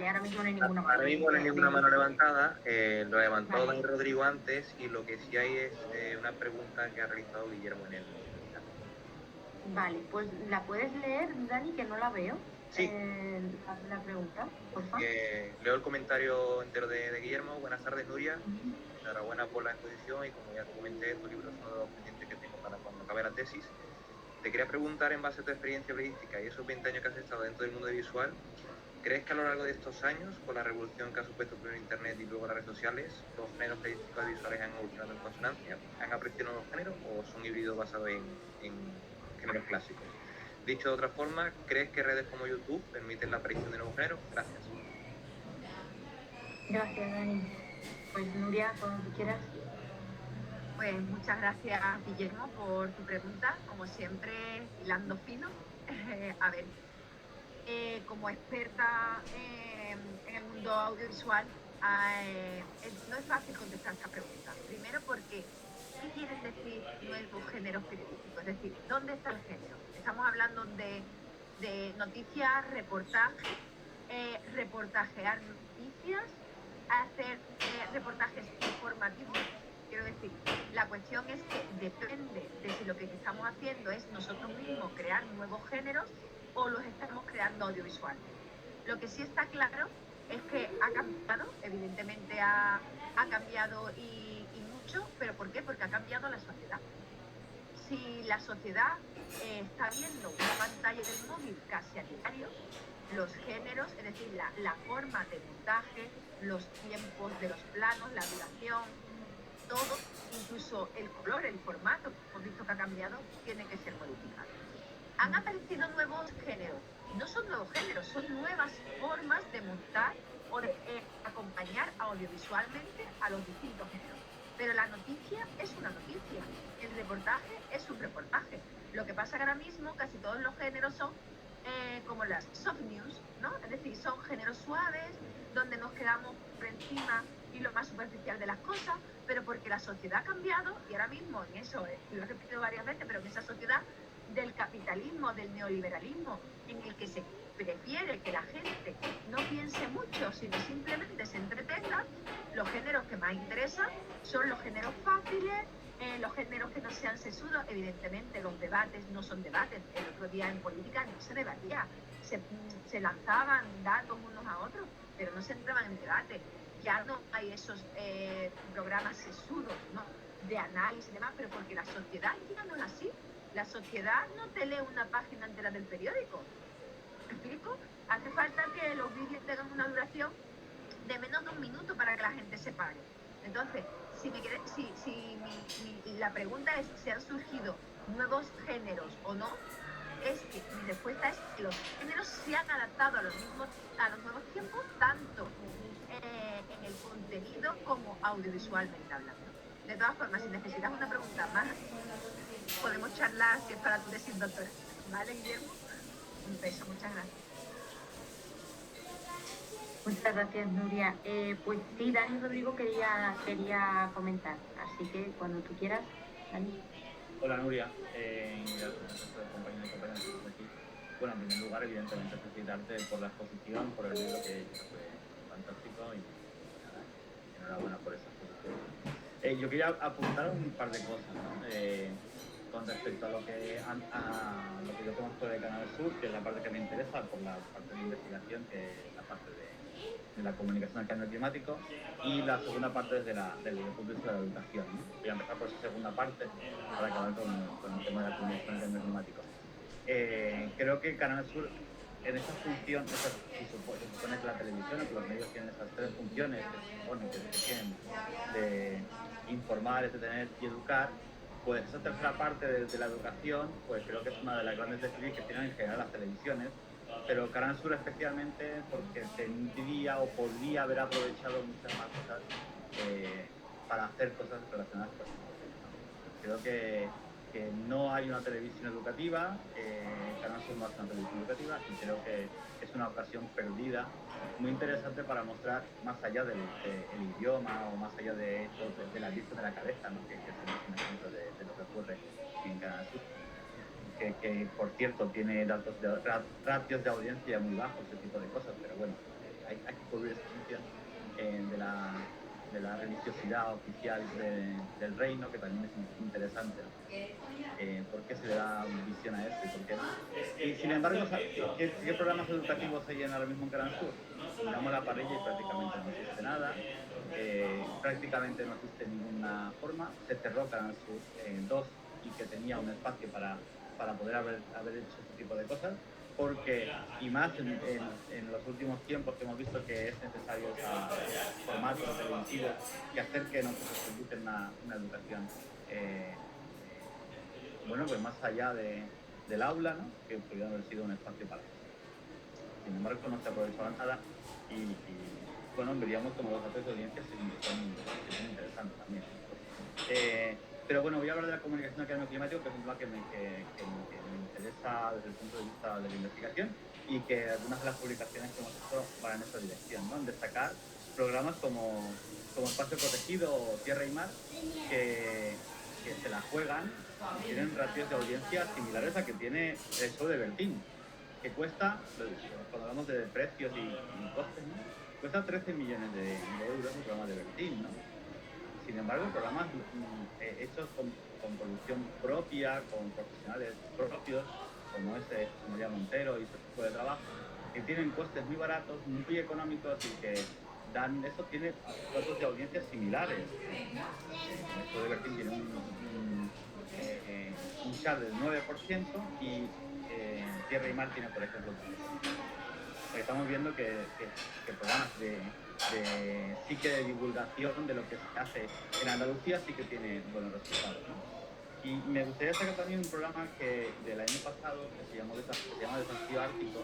Speaker 5: ahora mismo no hay ninguna mano.
Speaker 7: Ahora mismo no hay ninguna mano levantada, lo ha levantado Dani Rodrigo antes, y lo que sí hay es una pregunta que ha realizado Guillermo en el chat.
Speaker 5: Vale, pues la puedes leer, Dani, que no la veo.
Speaker 7: Sí.
Speaker 5: La pregunta, por favor.
Speaker 7: Leo el comentario entero de Guillermo. Buenas tardes, Nuria. Enhorabuena por la exposición y, como ya te comenté, tu libro es uno de los pendientes que tengo para cuando acabe la tesis. Te quería preguntar, en base a tu experiencia periodística y esos 20 años que has estado dentro del mundo visual, ¿crees que a lo largo de estos años, con la revolución que ha supuesto primero Internet y luego las redes sociales, los géneros periodísticos visuales han evolucionado en consonancia? ¿Han apreciado nuevos géneros o son híbridos basados en géneros clásicos? Dicho de otra forma, ¿crees que redes como YouTube permiten la aparición de nuevos géneros? Gracias.
Speaker 5: Gracias, Dani. Pues Nuria, cuando tú quieras.
Speaker 1: Pues muchas gracias, Guillermo, por tu pregunta. Como siempre, hilando fino. A ver, como experta en el mundo audiovisual, no es fácil contestar esta pregunta. Primero porque, ¿qué quieren decir nuevos géneros periodísticos? Es decir, ¿dónde está el género? Estamos hablando de de noticias, reportajear noticias, hacer reportajes informativos. Quiero decir, la cuestión es que depende de si lo que estamos haciendo es nosotros mismos crear nuevos géneros o los estamos creando audiovisualmente. Lo que sí está claro es que ha cambiado, evidentemente ha cambiado y mucho, pero ¿por qué? Porque ha cambiado la sociedad. Si la sociedad está viendo una pantalla del móvil casi a diario, los géneros, es decir, la forma de montaje, los tiempos de los planos, la duración, todo, incluso el color, el formato, hemos visto que ha cambiado, tiene que ser modificado. Han aparecido nuevos géneros, y no son nuevos géneros, son nuevas formas de montar o de acompañar audiovisualmente a los distintos géneros. Pero la noticia es una noticia, el reportaje es un reportaje. Lo que pasa que ahora mismo casi todos los géneros son como las soft news, ¿no? Es decir, son géneros suaves, donde nos quedamos por encima y lo más superficial de las cosas, pero porque la sociedad ha cambiado y ahora mismo en eso, lo he repetido varias veces, pero en esa sociedad del capitalismo, del neoliberalismo, en el que se prefiere que la gente no piense mucho, sino simplemente se entretenga, los géneros que más interesan son los géneros fáciles, los géneros que no sean sesudos. Evidentemente los debates no son debates. El otro día en política no se debatía, se lanzaban datos unos a otros, pero no se entraban en debate. Ya no hay esos programas sesudos, ¿no?, de análisis y demás, pero porque la sociedad ya no es así. La sociedad no te lee una página entera del periódico. ¿Me explico? Hace falta que los vídeos tengan una duración de menos de 1 minuto para que la gente se pare. Entonces, la pregunta es si han surgido nuevos géneros o no, es que mi respuesta es que los géneros se han adaptado a los nuevos tiempos, tanto en el contenido como audiovisualmente hablando. De todas formas, si necesitas una pregunta más, podemos charlar si es para tu tesis doctoral. ¿Vale, Guillermo? Un beso, muchas gracias.
Speaker 5: Muchas gracias, Nuria. Pues sí, Dani Rodrigo quería comentar, así que cuando tú quieras, Dani.
Speaker 8: Hola, Nuria. Y al resto de compañeros y compañeras que están aquí. Bueno, en primer lugar, evidentemente, felicitarte por la exposición, por el libro que fue fantástico y nada, enhorabuena por esa exposición. Yo quería apuntar un par de cosas, ¿no? Con respecto a lo que yo conozco de Canal Sur, que es la parte que me interesa, por la parte de investigación, que es la parte de la comunicación del cambio climático, y la segunda parte desde el punto de vista de la educación, ¿no? Voy a empezar por esa segunda parte para acabar con el tema de la comunicación del cambio climático. Creo que Canal Sur, en esa función, se supone que la televisión, que los medios tienen esas 3 funciones que se supone que tienen de informar, entretener y educar, pues esa tercera parte de la educación, pues creo que es una de las grandes déficits que tienen en general las televisiones, pero Canal Sur especialmente porque tendría o podría haber aprovechado muchas más cosas para hacer cosas relacionadas con eso. Creo que no hay una televisión educativa, Canal Sur no es una televisión educativa, y creo que es una ocasión perdida, muy interesante para mostrar más allá del idioma o más allá de la vista de la cabeza, ¿no? que es un ejemplo de lo que ocurre en Canal Sur. Que por cierto tiene ratios de audiencia muy bajos, ese tipo de cosas, pero bueno, hay que cubrir esa función de la religiosidad oficial del reino, que también es interesante, ¿no? ¿Por qué se le da visión a eso y por qué no? Y sin embargo, ¿qué programas educativos hay ahora mismo en Canal Sur? Miramos la parrilla y prácticamente no existe nada, prácticamente no existe ninguna forma. Se cerró Canal Sur 2 y que tenía un espacio para poder haber hecho este tipo de cosas, porque, y más en los últimos tiempos que hemos visto que es necesario formatos televisivos que acerquen o que se permiten una educación bueno, pues más allá del aula, ¿no? Que podría haber sido un espacio para eso. Sin embargo, no se aprovechaba nada y bueno, veríamos como los datos de audiencia son interesantes también. Pero bueno, voy a hablar de la comunicación del cambio climático, que es un tema que me interesa desde el punto de vista de la investigación, y que algunas de las publicaciones que hemos hecho van en esa dirección, ¿no? En destacar programas como Espacio Protegido o Tierra y Mar, que se la juegan y tienen ratios de audiencia similares a que tiene el show de Bertín. que cuesta, cuando hablamos de precios y costes, ¿no? Cuesta 13 millones de euros el programa de Bertín, ¿no? Sin embargo, programas hechos con producción propia, con profesionales propios, como María Montero y su equipo de trabajo, que tienen costes muy baratos, muy económicos y que dan, eso tiene datos de audiencias similares. Esto de Bertín tiene un share del 9% y Tierra y Mar tiene, por ejemplo, estamos viendo que programas sí que de divulgación de lo que se hace en Andalucía sí que tiene buenos resultados, ¿no? Y me gustaría sacar también un programa del año pasado que se llama Desafío Ártico,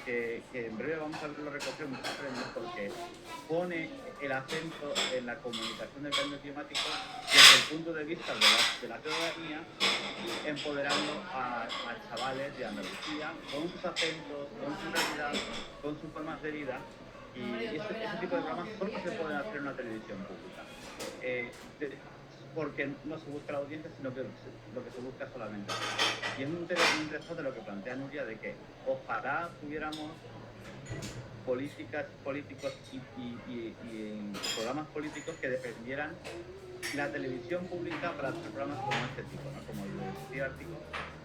Speaker 8: que en breve vamos a verlo recoger muchos premios porque pone el acento en la comunicación del cambio climático desde el punto de vista de la ciudadanía, empoderando a chavales de Andalucía con sus acentos, con su realidad, con sus formas de vida. Y ese tipo de programas solo se pueden hacer en una televisión pública. Porque no se busca la audiencia, sino que lo que se busca solamente. Y es muy interesante lo que plantea Nuria, de que ojalá tuviéramos políticos y programas políticos que defendieran la televisión pública para hacer programas como este tipo, ¿no? Como el de Desafío Ártico,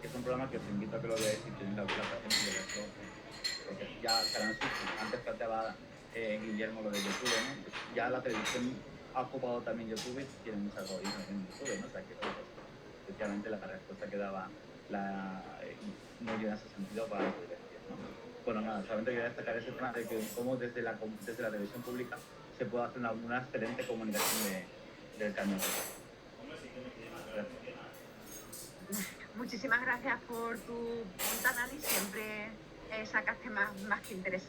Speaker 8: que es un programa que os invito a que lo veáis si tenéis la plataforma de verlo, porque ya Canal Sur, antes planteaba Guillermo lo de YouTube, ¿no? Ya la televisión ha ocupado también YouTube y tiene muchas audiencias en YouTube, ¿no? O sea que especialmente la respuesta que daba no llega en ese sentido para la televisión, ¿no? Bueno, nada, solamente quería destacar ese tema de que cómo desde la televisión pública se puede hacer una excelente comunicación del cambio climático.
Speaker 1: Muchísimas gracias por tu análisis, siempre sacaste más que interés.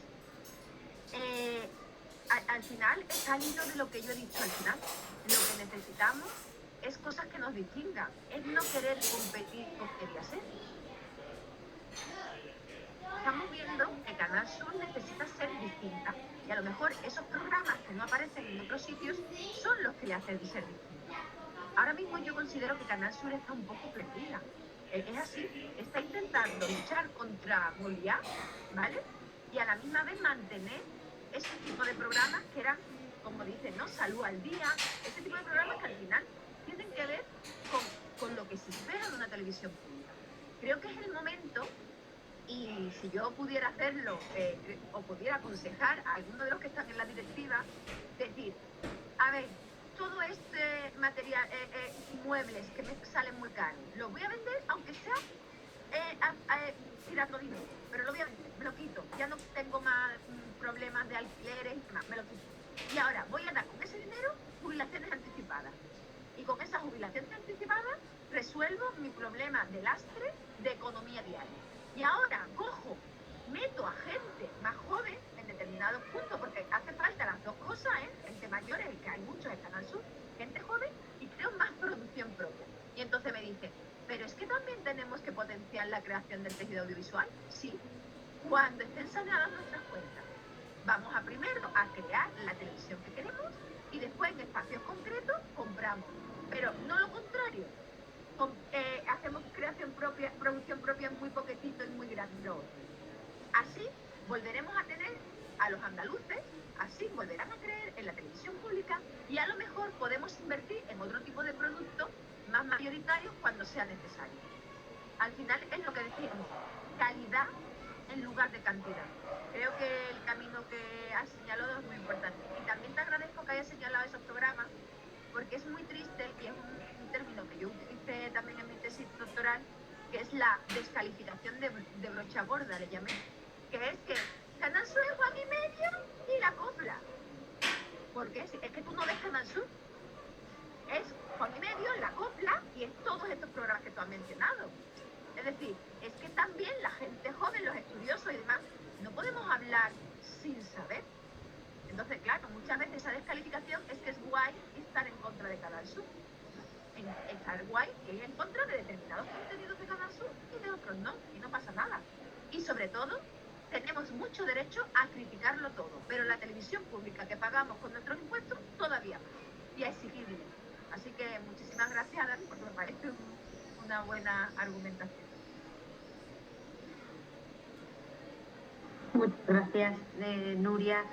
Speaker 1: Al final está al hilo de lo que yo he dicho al final. Lo que necesitamos es cosas que nos distingan, es no querer competir con quería ser. Estamos viendo que Canal Sur necesita ser distinta y a lo mejor esos programas que no aparecen en otros sitios son los que le hacen ser distinta. Ahora mismo yo considero que Canal Sur está un poco perdida. Es así, está intentando luchar contra Goliat, ¿vale? Y a la misma vez mantener ese tipo de programas que eran, como dicen, ¿no? Salud al día, ese tipo de programas que al final tienen que ver con lo que se espera de una televisión pública. Creo que es el momento, y si yo pudiera hacerlo o pudiera aconsejar a alguno de los que están en la directiva, decir, a ver, todo este material, muebles que me salen muy caros, los voy a vender aunque sea tirando dinero, pero lo voy a vender, me lo quito, ya no tengo más problemas de alquileres y demás, me lo quito. Y ahora voy a dar con ese dinero jubilaciones anticipadas. Y con esas jubilaciones anticipadas resuelvo mi problema de lastre de economía diaria. Y ahora cojo, meto a gente más joven en determinados puntos, porque hace falta las dos cosas, gente mayores, que hay muchos en Canal Sur, gente joven, y creo más producción propia. Y entonces me dicen, pero es que también tenemos que potenciar la creación del tejido audiovisual. Sí, cuando estén saneadas nuestras cuentas. Vamos a primero a crear la televisión que queremos y después en espacios concretos compramos. Pero no lo contrario. Hacemos creación propia, producción propia muy poquitito y muy grande. Así volveremos a tener a los andaluces, así volverán a creer en la televisión pública y a lo mejor podemos invertir en otro tipo de productos más mayoritarios cuando sea necesario. Al final es lo que decíamos, calidad en lugar de cantidad. Creo que el camino que has señalado es muy importante. Y también te agradezco que hayas señalado esos programas, porque es muy triste y es un término que yo utilicé también en mi tesis doctoral, que es la descalificación de brocha gorda, le llamé, que es que Canal Sur es Juan y Medio y La Copla. Porque es que tú no ves Canal Sur. Es Juan y Medio, La Copla y es todos estos programas que tú has mencionado. Es decir, es que también la gente joven, los estudiosos y demás, no podemos hablar sin saber. Entonces, claro, muchas veces esa descalificación es que es guay estar en contra de Canal Sur. Estar guay que es en contra de determinados contenidos de Canal Sur y de otros no, y no pasa nada. Y sobre todo, tenemos mucho derecho a criticarlo todo, pero la televisión pública que pagamos con nuestros impuestos todavía más, y a exigirle. Así que muchísimas gracias, Dani, porque me parece una buena argumentación.
Speaker 5: Muchas gracias, Nuria.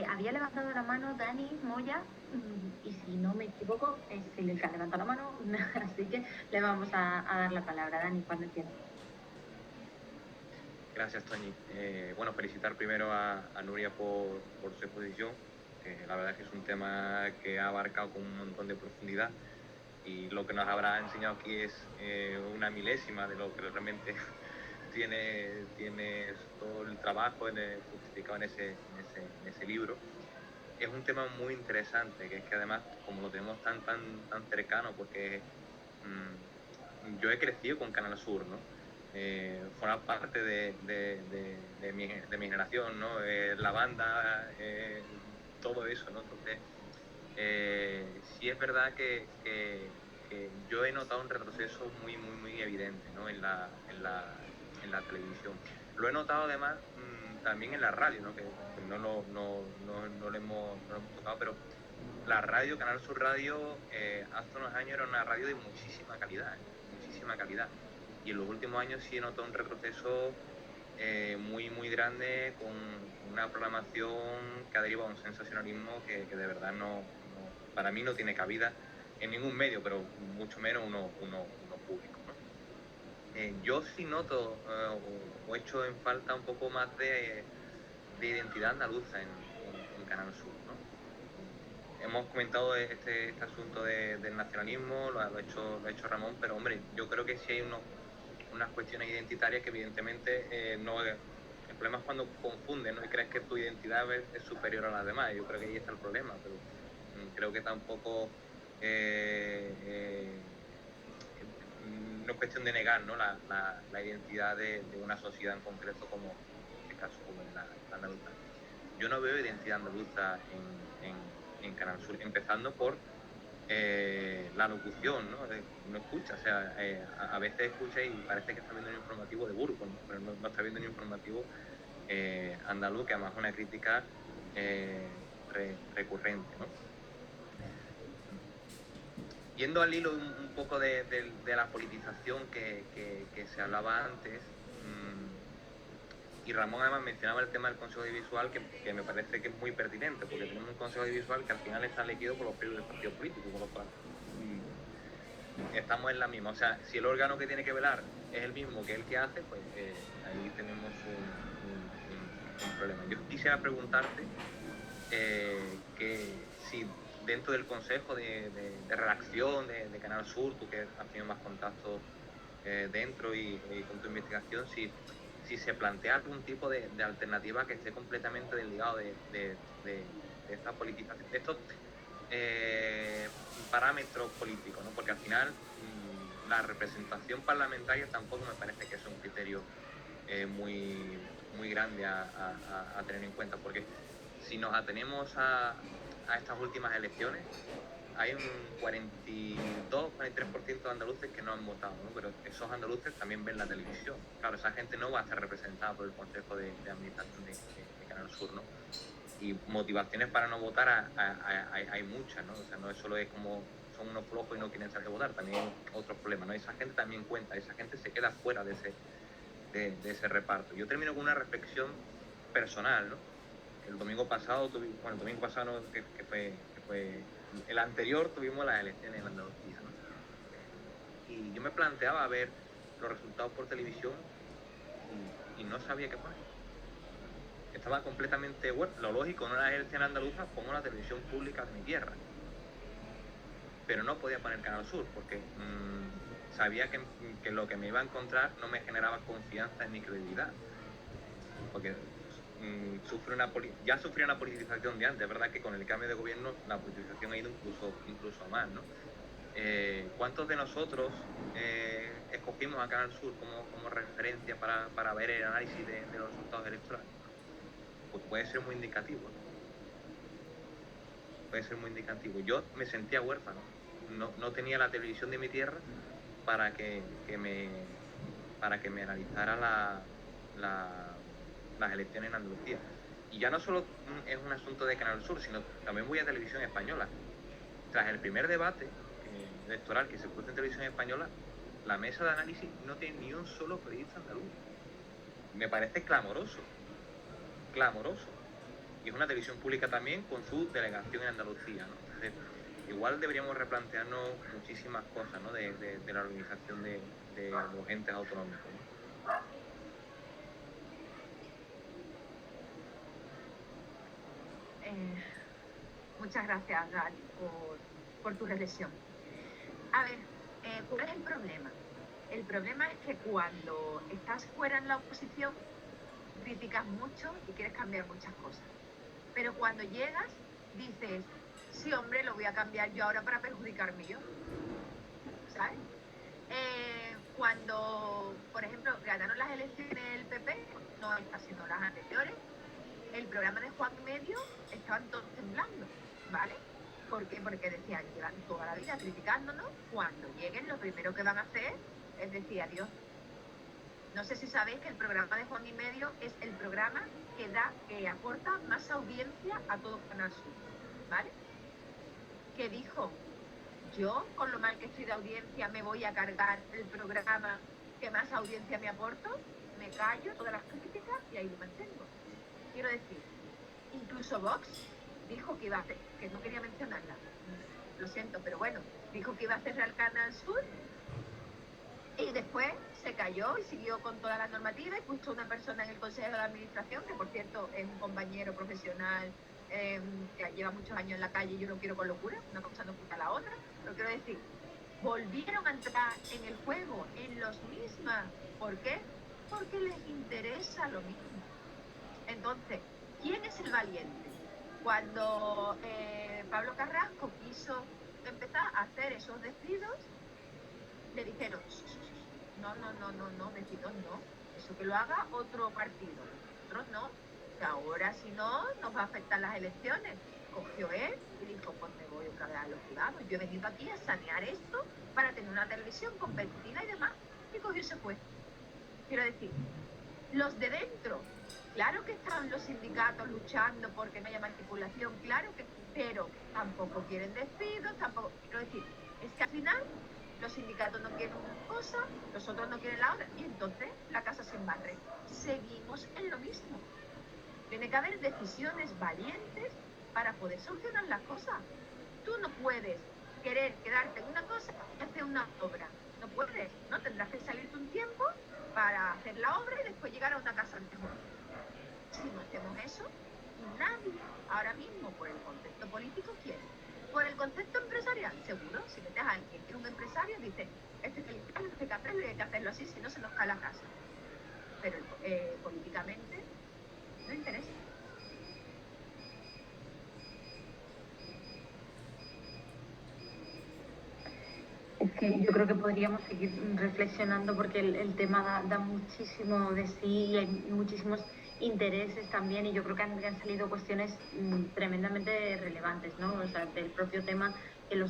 Speaker 5: Había levantado la mano Dani Moya, y si no me equivoco, es el que ha levantado la mano, así que le vamos a dar la palabra. Dani, cuando quieras.
Speaker 7: Gracias, Toñi. Bueno, felicitar primero a Nuria por su exposición, que la verdad es que es un tema que ha abarcado con un montón de profundidad, y lo que nos habrá enseñado aquí es una milésima de lo que realmente tiene todo el trabajo justificado en ese libro. Es un tema muy interesante, que es que además, como lo tenemos tan cercano, porque yo he crecido con Canal Sur, ¿no? Forma parte de mi generación, ¿no? La banda, todo eso, ¿no? Entonces, sí es verdad que yo he notado un retroceso muy evidente, ¿no? en la televisión. Lo he notado además también en la radio, ¿no? Que no lo hemos tocado, pero la radio, Canal Sur Radio, hace unos años era una radio de muchísima calidad. Y en los últimos años sí he notado un retroceso muy grande, con una programación que ha derivado a un sensacionalismo que de verdad para mí no tiene cabida en ningún medio, pero mucho menos uno público, ¿no? Yo sí noto o echo en falta un poco más de identidad andaluza en Canal Sur, ¿no? Hemos comentado este asunto del nacionalismo, lo ha hecho Ramón, pero hombre, yo creo que sí hay unas cuestiones identitarias que evidentemente no... El problema es cuando confunden, ¿no? Y crees que tu identidad es superior a las demás. Yo creo que ahí está el problema, pero creo que tampoco no es cuestión de negar, ¿no? la identidad de una sociedad en concreto, como en este caso como en la andaluza. Yo no veo identidad andaluza en Canal Sur, empezando por la locución, ¿no? No escucha, o sea, a veces escucha y parece que está viendo un informativo de Burgos, ¿no? Pero no está viendo un informativo andaluz, que además es una crítica recurrente, ¿no? Yendo al hilo un poco de la politización que se hablaba antes, y Ramón además mencionaba el tema del Consejo Audiovisual, que me parece que es muy pertinente, porque tenemos un Consejo Audiovisual que al final está elegido por los partidos políticos, con lo cual estamos en la misma. O sea, si el órgano que tiene que velar es el mismo que el que hace, pues ahí tenemos un problema. Yo quisiera preguntarte que si dentro del Consejo de Redacción de Canal Sur, tú que has tenido más contactos dentro y con tu investigación, si se plantea algún tipo de alternativa que esté completamente desligado de esta politización, de estos parámetros políticos, ¿no? Porque al final la representación parlamentaria tampoco me parece que es un criterio muy grande a tener en cuenta, porque si nos atenemos a estas últimas elecciones, hay un 43% de andaluces que no han votado, ¿no? Pero esos andaluces también ven la televisión. Claro, esa gente no va a ser representada por el Consejo de Administración de Canal Sur, ¿no? Y motivaciones para no votar hay muchas, ¿no? O sea, no solo es como son unos flojos y no quieren salir a votar, también hay otros problemas, ¿no? Esa gente también cuenta, esa gente se queda fuera de ese reparto. Yo termino con una reflexión personal, ¿no? El domingo pasado, que fue el anterior, tuvimos las elecciones en Andalucía, ¿no? Y yo me planteaba ver los resultados por televisión y no sabía qué poner. Estaba completamente huérfano. Lo lógico, no era las elecciones andaluzas, pongo la televisión pública de mi tierra. Pero no podía poner Canal Sur porque sabía que lo que me iba a encontrar no me generaba confianza ni credibilidad. Porque ya sufría una politización de antes. Es verdad que con el cambio de gobierno la politización ha ido incluso a más, ¿no? ¿Cuántos de nosotros escogimos a Canal Sur como referencia para ver el análisis de los resultados electorales? Pues puede ser muy indicativo, ¿no? Puede ser muy indicativo. Yo me sentía huérfano, no tenía la televisión de mi tierra para que me analizara las elecciones en Andalucía. Y ya no solo es un asunto de Canal Sur, sino también voy a Televisión Española. Tras el primer debate electoral que se puso en Televisión Española, la mesa de análisis no tiene ni un solo periodista andaluz. Me parece clamoroso. clamoroso. Y es una televisión pública también con su delegación en Andalucía, ¿no? Entonces, igual deberíamos replantearnos muchísimas cosas, ¿no? de la organización de los entes autonómicos, ¿no?
Speaker 1: Muchas gracias, Dani, por tu reflexión. A ver, ¿cuál es el problema? El problema es que cuando estás fuera en la oposición, criticas mucho y quieres cambiar muchas cosas. Pero cuando llegas, dices, sí, hombre, lo voy a cambiar yo ahora para perjudicarme yo. ¿Sabes? Cuando, por ejemplo, ganaron las elecciones el PP, no estas, sino las anteriores, el programa de Juan Medio estaban todos temblando, ¿vale? ¿Por qué? Porque decían, llevan toda la vida criticándonos, cuando lleguen lo primero que van a hacer es decir adiós. No sé si sabéis que el programa de Juan y Medio es el programa que aporta más audiencia a todo Canal Sur, ¿vale? Que dijo, yo con lo mal que estoy de audiencia me voy a cargar el programa que más audiencia me aporta, me callo todas las críticas y ahí lo mantengo. Quiero decir, incluso Vox dijo que iba a hacer, que no quería mencionarla, lo siento, pero bueno, dijo que iba a cerrar el Canal Sur y después se cayó y siguió con todas las normativas y puso una persona en el Consejo de Administración, que por cierto es un compañero profesional que lleva muchos años en la calle y yo lo quiero con locura, una cosa no quita la otra, pero quiero decir, volvieron a entrar en el juego, en los mismas. ¿Por qué? Porque les interesa lo mismo. Entonces, ¿quién es el valiente? Cuando Pablo Carrasco quiso empezar a hacer esos despidos, le dijeron, no, despidos no, eso que lo haga otro partido, nosotros no, que ahora si no nos va a afectar las elecciones. Cogió él y dijo, pues me voy otra vez a los privados, yo he venido aquí a sanear esto para tener una televisión competitiva y demás, y cogió y se fue. Quiero decir, los de dentro, claro que están los sindicatos luchando porque no haya manipulación, claro que, pero tampoco quieren despidos, tampoco, quiero decir, es que al final los sindicatos no quieren una cosa, los otros no quieren la otra, y entonces la casa se embarre. Seguimos en lo mismo. Tiene que haber decisiones valientes para poder solucionar las cosas. Tú no puedes querer quedarte en una cosa y hacer una obra. No puedes, ¿no? Tendrás que salirte un tiempo para hacer la obra y después llegar a una casa mejor. Si no hacemos eso, nadie ahora mismo, por el contexto político, quiere. Por el concepto empresarial, seguro, si metes a alguien que es un empresario, dice, esto hay que limpiarlo, esto hay que hacerlo y hay que hacerlo así, si no se nos cae la casa. Pero políticamente no interesa.
Speaker 5: Es que yo creo que podríamos seguir reflexionando porque el tema da muchísimo de sí y hay muchísimos intereses también y yo creo que han salido cuestiones tremendamente relevantes, ¿no? O sea, del propio tema que lo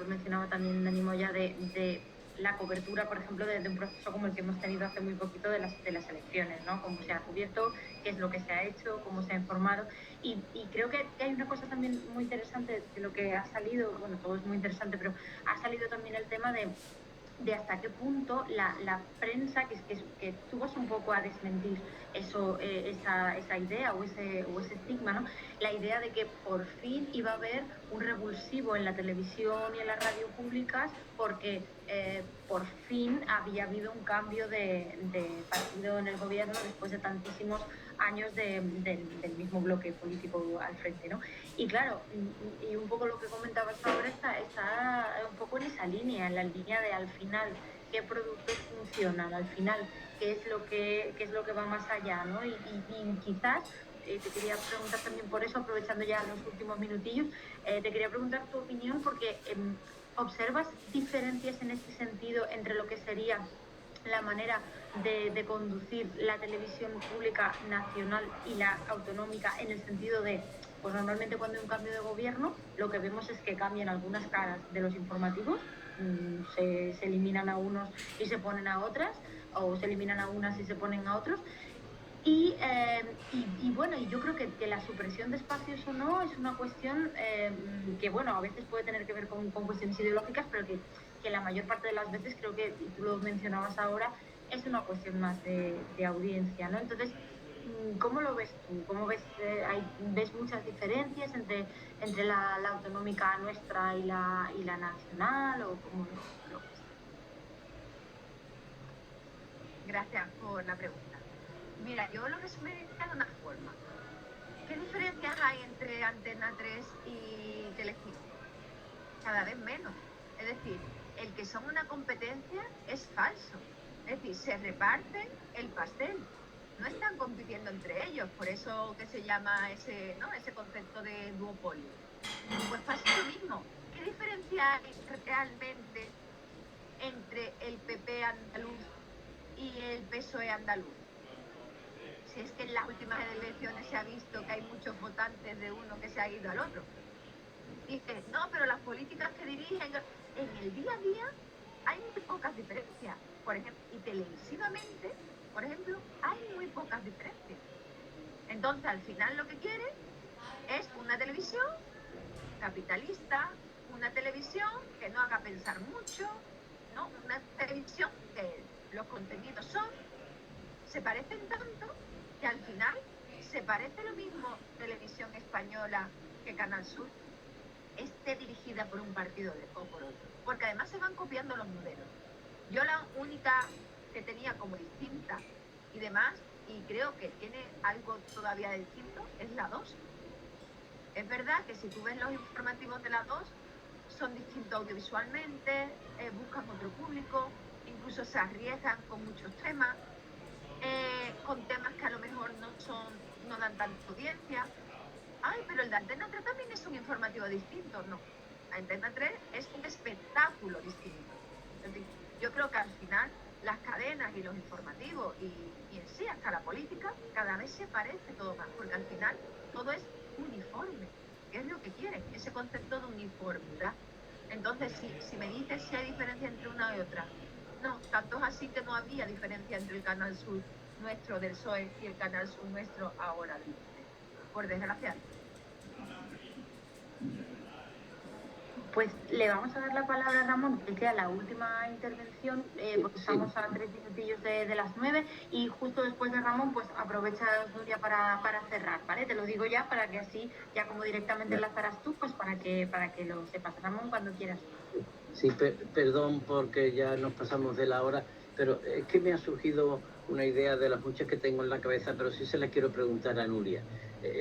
Speaker 5: mencionaba también Dani Moya de la cobertura, por ejemplo, de un proceso como el que hemos tenido hace muy poquito de las elecciones, ¿no? Cómo se ha cubierto, qué es lo que se ha hecho, cómo se ha informado. Y creo que hay una cosa también muy interesante de lo que ha salido, bueno, todo es muy interesante, pero ha salido también el tema de hasta qué punto la prensa, que tú vas un poco a desmentir esa idea o ese estigma, ¿no? La idea de que por fin iba a haber un revulsivo en la televisión y en las radio públicas porque por fin había habido un cambio de partido en el gobierno después de tantísimos años del mismo bloque político al frente, ¿no? Y claro, y un poco lo que comentabas ahora está un poco en esa línea, en la línea de al final qué productos funcionan, al final qué es lo que va más allá, ¿no? Y quizás te quería preguntar también por eso, aprovechando ya los últimos minutillos, te quería preguntar tu opinión porque ¿observas diferencias en este sentido entre lo que sería la manera de conducir la televisión pública nacional y la autonómica en el sentido de, pues normalmente cuando hay un cambio de gobierno lo que vemos es que cambian algunas caras de los informativos, se eliminan a unos y se ponen a otras, o se eliminan a unas y se ponen a otros. Y bueno, y yo creo que la supresión de espacios o no es una cuestión que, bueno, a veces puede tener que ver con cuestiones ideológicas, pero que la mayor parte de las veces creo que, y tú lo mencionabas ahora, es una cuestión más de audiencia, ¿no? Entonces, ¿Cómo lo ves tú? ¿Cómo ves, ves muchas diferencias entre la autonómica nuestra y la nacional? ¿O cómo lo ves?
Speaker 1: Gracias por la pregunta. Mira, yo lo resumiría de una forma. ¿Qué diferencias hay entre Antena 3 y Telecinco? Cada vez menos. Es decir, el que son una competencia es falso. Es decir, se reparten el pastel. No están compitiendo entre ellos, por eso que se llama ese concepto de duopolio. Pues pasa lo mismo. ¿Qué diferencia hay realmente entre el PP andaluz y el PSOE andaluz? Si es que en las últimas elecciones se ha visto que hay muchos votantes de uno que se ha ido al otro. Dice, no, pero las políticas que dirigen en el día a día hay muy pocas diferencias. Por ejemplo, y televisivamente, por ejemplo, hay muy pocas diferencias. Entonces, al final lo que quieren es una televisión capitalista, una televisión que no haga pensar mucho, ¿no? Una televisión que los contenidos se parecen tanto que al final se parece lo mismo Televisión Española que Canal Sur esté dirigida por un partido o por otro, porque además se van copiando los modelos. Yo la única que tenía como distinta y demás, y creo que tiene algo todavía de distinto, es la 2. Es verdad que si tú ves los informativos de la 2, son distintos audiovisualmente, buscan otro público, incluso se arriesgan con muchos temas, con temas que a lo mejor no dan tanta audiencia. Ay, pero el de Antena 3 también es un informativo distinto. No, Antena 3 es un espectáculo distinto. Es decir, yo creo que al final las cadenas y los informativos y en sí hasta la política cada vez se parece todo más, porque al final todo es uniforme, que es lo que quieren, ese concepto de uniformidad. Entonces, si me dices si hay diferencia entre una y otra, no, tanto es así que no había diferencia entre el Canal Sur nuestro del PSOE y el Canal Sur nuestro ahora del PP, por desgracia.
Speaker 5: Pues le vamos a dar la palabra a Ramón, que sea la última intervención, porque estamos a 3 minutillos de las 9, y justo después de Ramón, pues aprovecha Nuria para cerrar, ¿vale? Te lo digo ya para que así, ya como directamente enlazarás tú, pues para que lo sepas. Ramón, cuando quieras.
Speaker 6: Sí, perdón porque ya nos pasamos de la hora, pero es que me ha surgido una idea de las muchas que tengo en la cabeza, pero sí se las quiero preguntar a Nuria.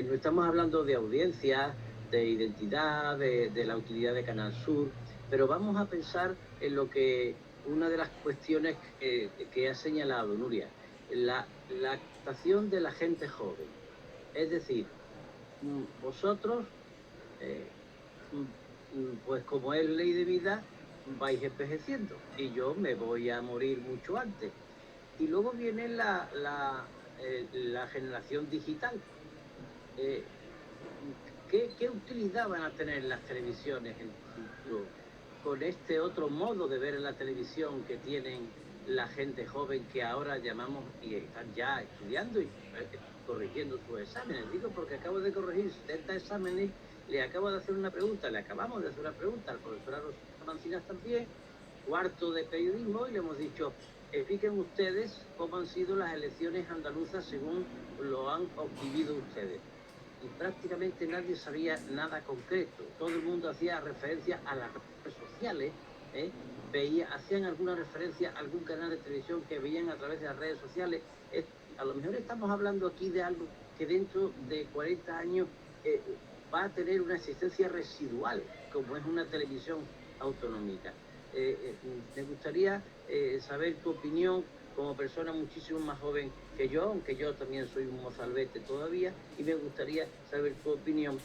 Speaker 6: No estamos hablando de audiencia, de identidad, de la utilidad de Canal Sur, pero vamos a pensar en lo que una de las cuestiones que ha señalado Nuria, la captación de la gente joven. Es decir, vosotros, pues como es ley de vida, vais envejeciendo y yo me voy a morir mucho antes. Y luego viene la generación digital. ¿Qué utilidad van a tener las televisiones en el futuro con este otro modo de ver la televisión que tienen la gente joven que ahora llamamos y están ya estudiando y corrigiendo sus exámenes? Digo porque acabo de corregir 70 exámenes, le acabo de hacer una pregunta, le acabamos de hacer una pregunta al profesor Rosa Mancinas también, cuarto de periodismo, y le hemos dicho, expliquen ustedes cómo han sido las elecciones andaluzas según lo han vivido ustedes. Y prácticamente nadie sabía nada concreto. Todo el mundo hacía referencia a las redes sociales, hacían alguna referencia a algún canal de televisión que veían a través de las redes sociales. A lo mejor estamos hablando aquí de algo que dentro de 40 años va a tener una existencia residual, como es una televisión autonómica. Me gustaría saber tu opinión como persona muchísimo más joven que yo, aunque yo también soy un mozalbete todavía, y me gustaría saber tu opinión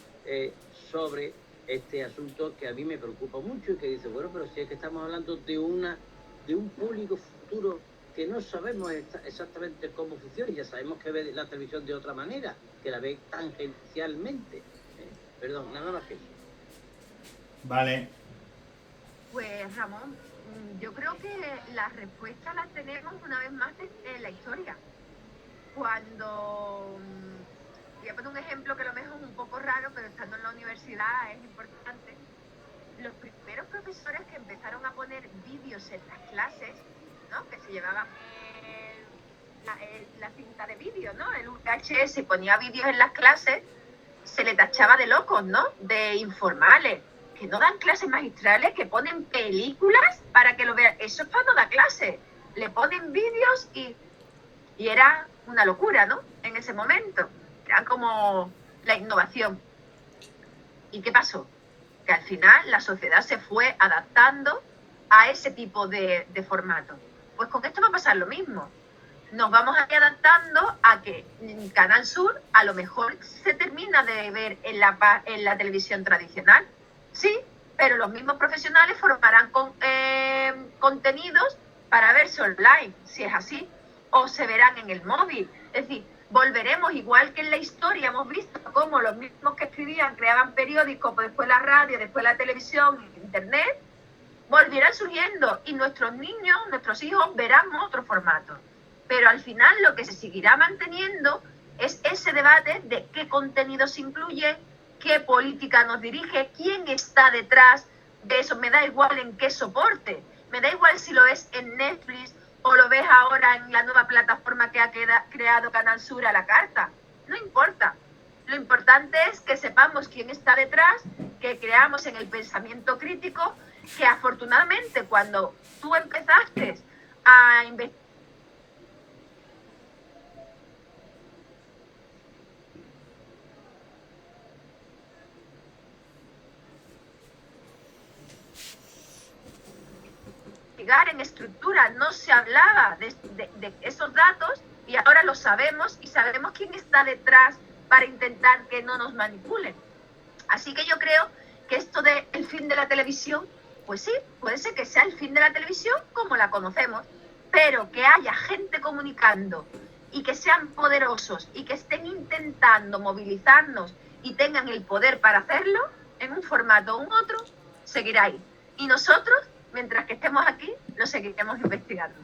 Speaker 6: sobre este asunto que a mí me preocupa mucho y que dice, bueno, pero si es que estamos hablando de un público futuro que no sabemos exactamente cómo funciona, y ya sabemos que ve la televisión de otra manera, que la ve tangencialmente. Perdón, nada más que eso.
Speaker 9: Vale.
Speaker 1: Pues Ramón, yo creo que la respuesta la tenemos una vez más en la historia. Cuando, voy a poner un ejemplo que a lo mejor es un poco raro, pero estando en la universidad es importante, los primeros profesores que empezaron a poner vídeos en las clases, ¿no? Que se llevaban la cinta de vídeo, ¿no? El VHS ponía vídeos en las clases, se le tachaba de locos, ¿no? De informales, que no dan clases magistrales, que ponen películas para que lo vean. Eso es para no dar clases. Le ponen vídeos y era una locura, ¿no? En ese momento. Era como la innovación. ¿Y qué pasó? Que al final la sociedad se fue adaptando a ese tipo de formato. Pues con esto va a pasar lo mismo. Nos vamos a ir adaptando a que Canal Sur a lo mejor se termina de ver en la televisión tradicional. Sí, pero los mismos profesionales formarán contenidos para verse online, si es así, o se verán en el móvil. Es decir, volveremos, igual que en la historia hemos visto cómo los mismos que escribían creaban periódicos, después la radio, después la televisión, internet, volverán surgiendo y nuestros niños, nuestros hijos verán otro formato. Pero al final lo que se seguirá manteniendo es ese debate de qué contenido se incluye, qué política nos dirige, quién está detrás de eso. Me da igual en qué soporte, me da igual si lo ves en Netflix o lo ves ahora en la nueva plataforma que ha creado Canal Sur a la carta. No importa. Lo importante es que sepamos quién está detrás, que creamos en el pensamiento crítico, que afortunadamente cuando tú empezaste a investigar en estructura, no se hablaba de esos datos y ahora lo sabemos y sabemos quién está detrás para intentar que no nos manipulen. Así que yo creo que esto del fin de la televisión, pues sí, puede ser que sea el fin de la televisión como la conocemos, pero que haya gente comunicando y que sean poderosos y que estén intentando movilizarnos y tengan el poder para hacerlo, en un formato o en otro, seguirá ahí. Y nosotros, mientras que estemos aquí, lo seguiremos investigando.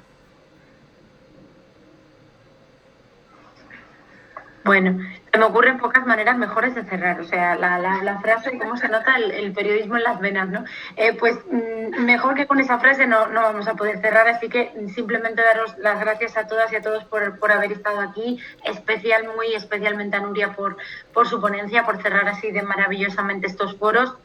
Speaker 5: Bueno, se me ocurren pocas maneras mejores de cerrar. O sea, la frase, cómo se nota el periodismo en las venas, ¿no? Pues mejor que con esa frase no vamos a poder cerrar, así que simplemente daros las gracias a todas y a todos por haber estado aquí, muy especialmente a Nuria por su ponencia, por cerrar así de maravillosamente estos foros.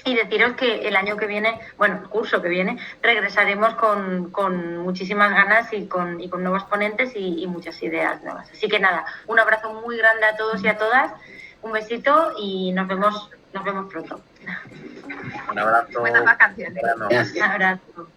Speaker 5: Y deciros que el año que viene, bueno, el curso que viene, regresaremos con muchísimas ganas y con nuevos ponentes y muchas ideas nuevas. Así que nada, un abrazo muy grande a todos y a todas, un besito y nos vemos pronto.
Speaker 7: Un abrazo.
Speaker 1: Buenas vacaciones.
Speaker 6: Gracias.
Speaker 5: Un abrazo.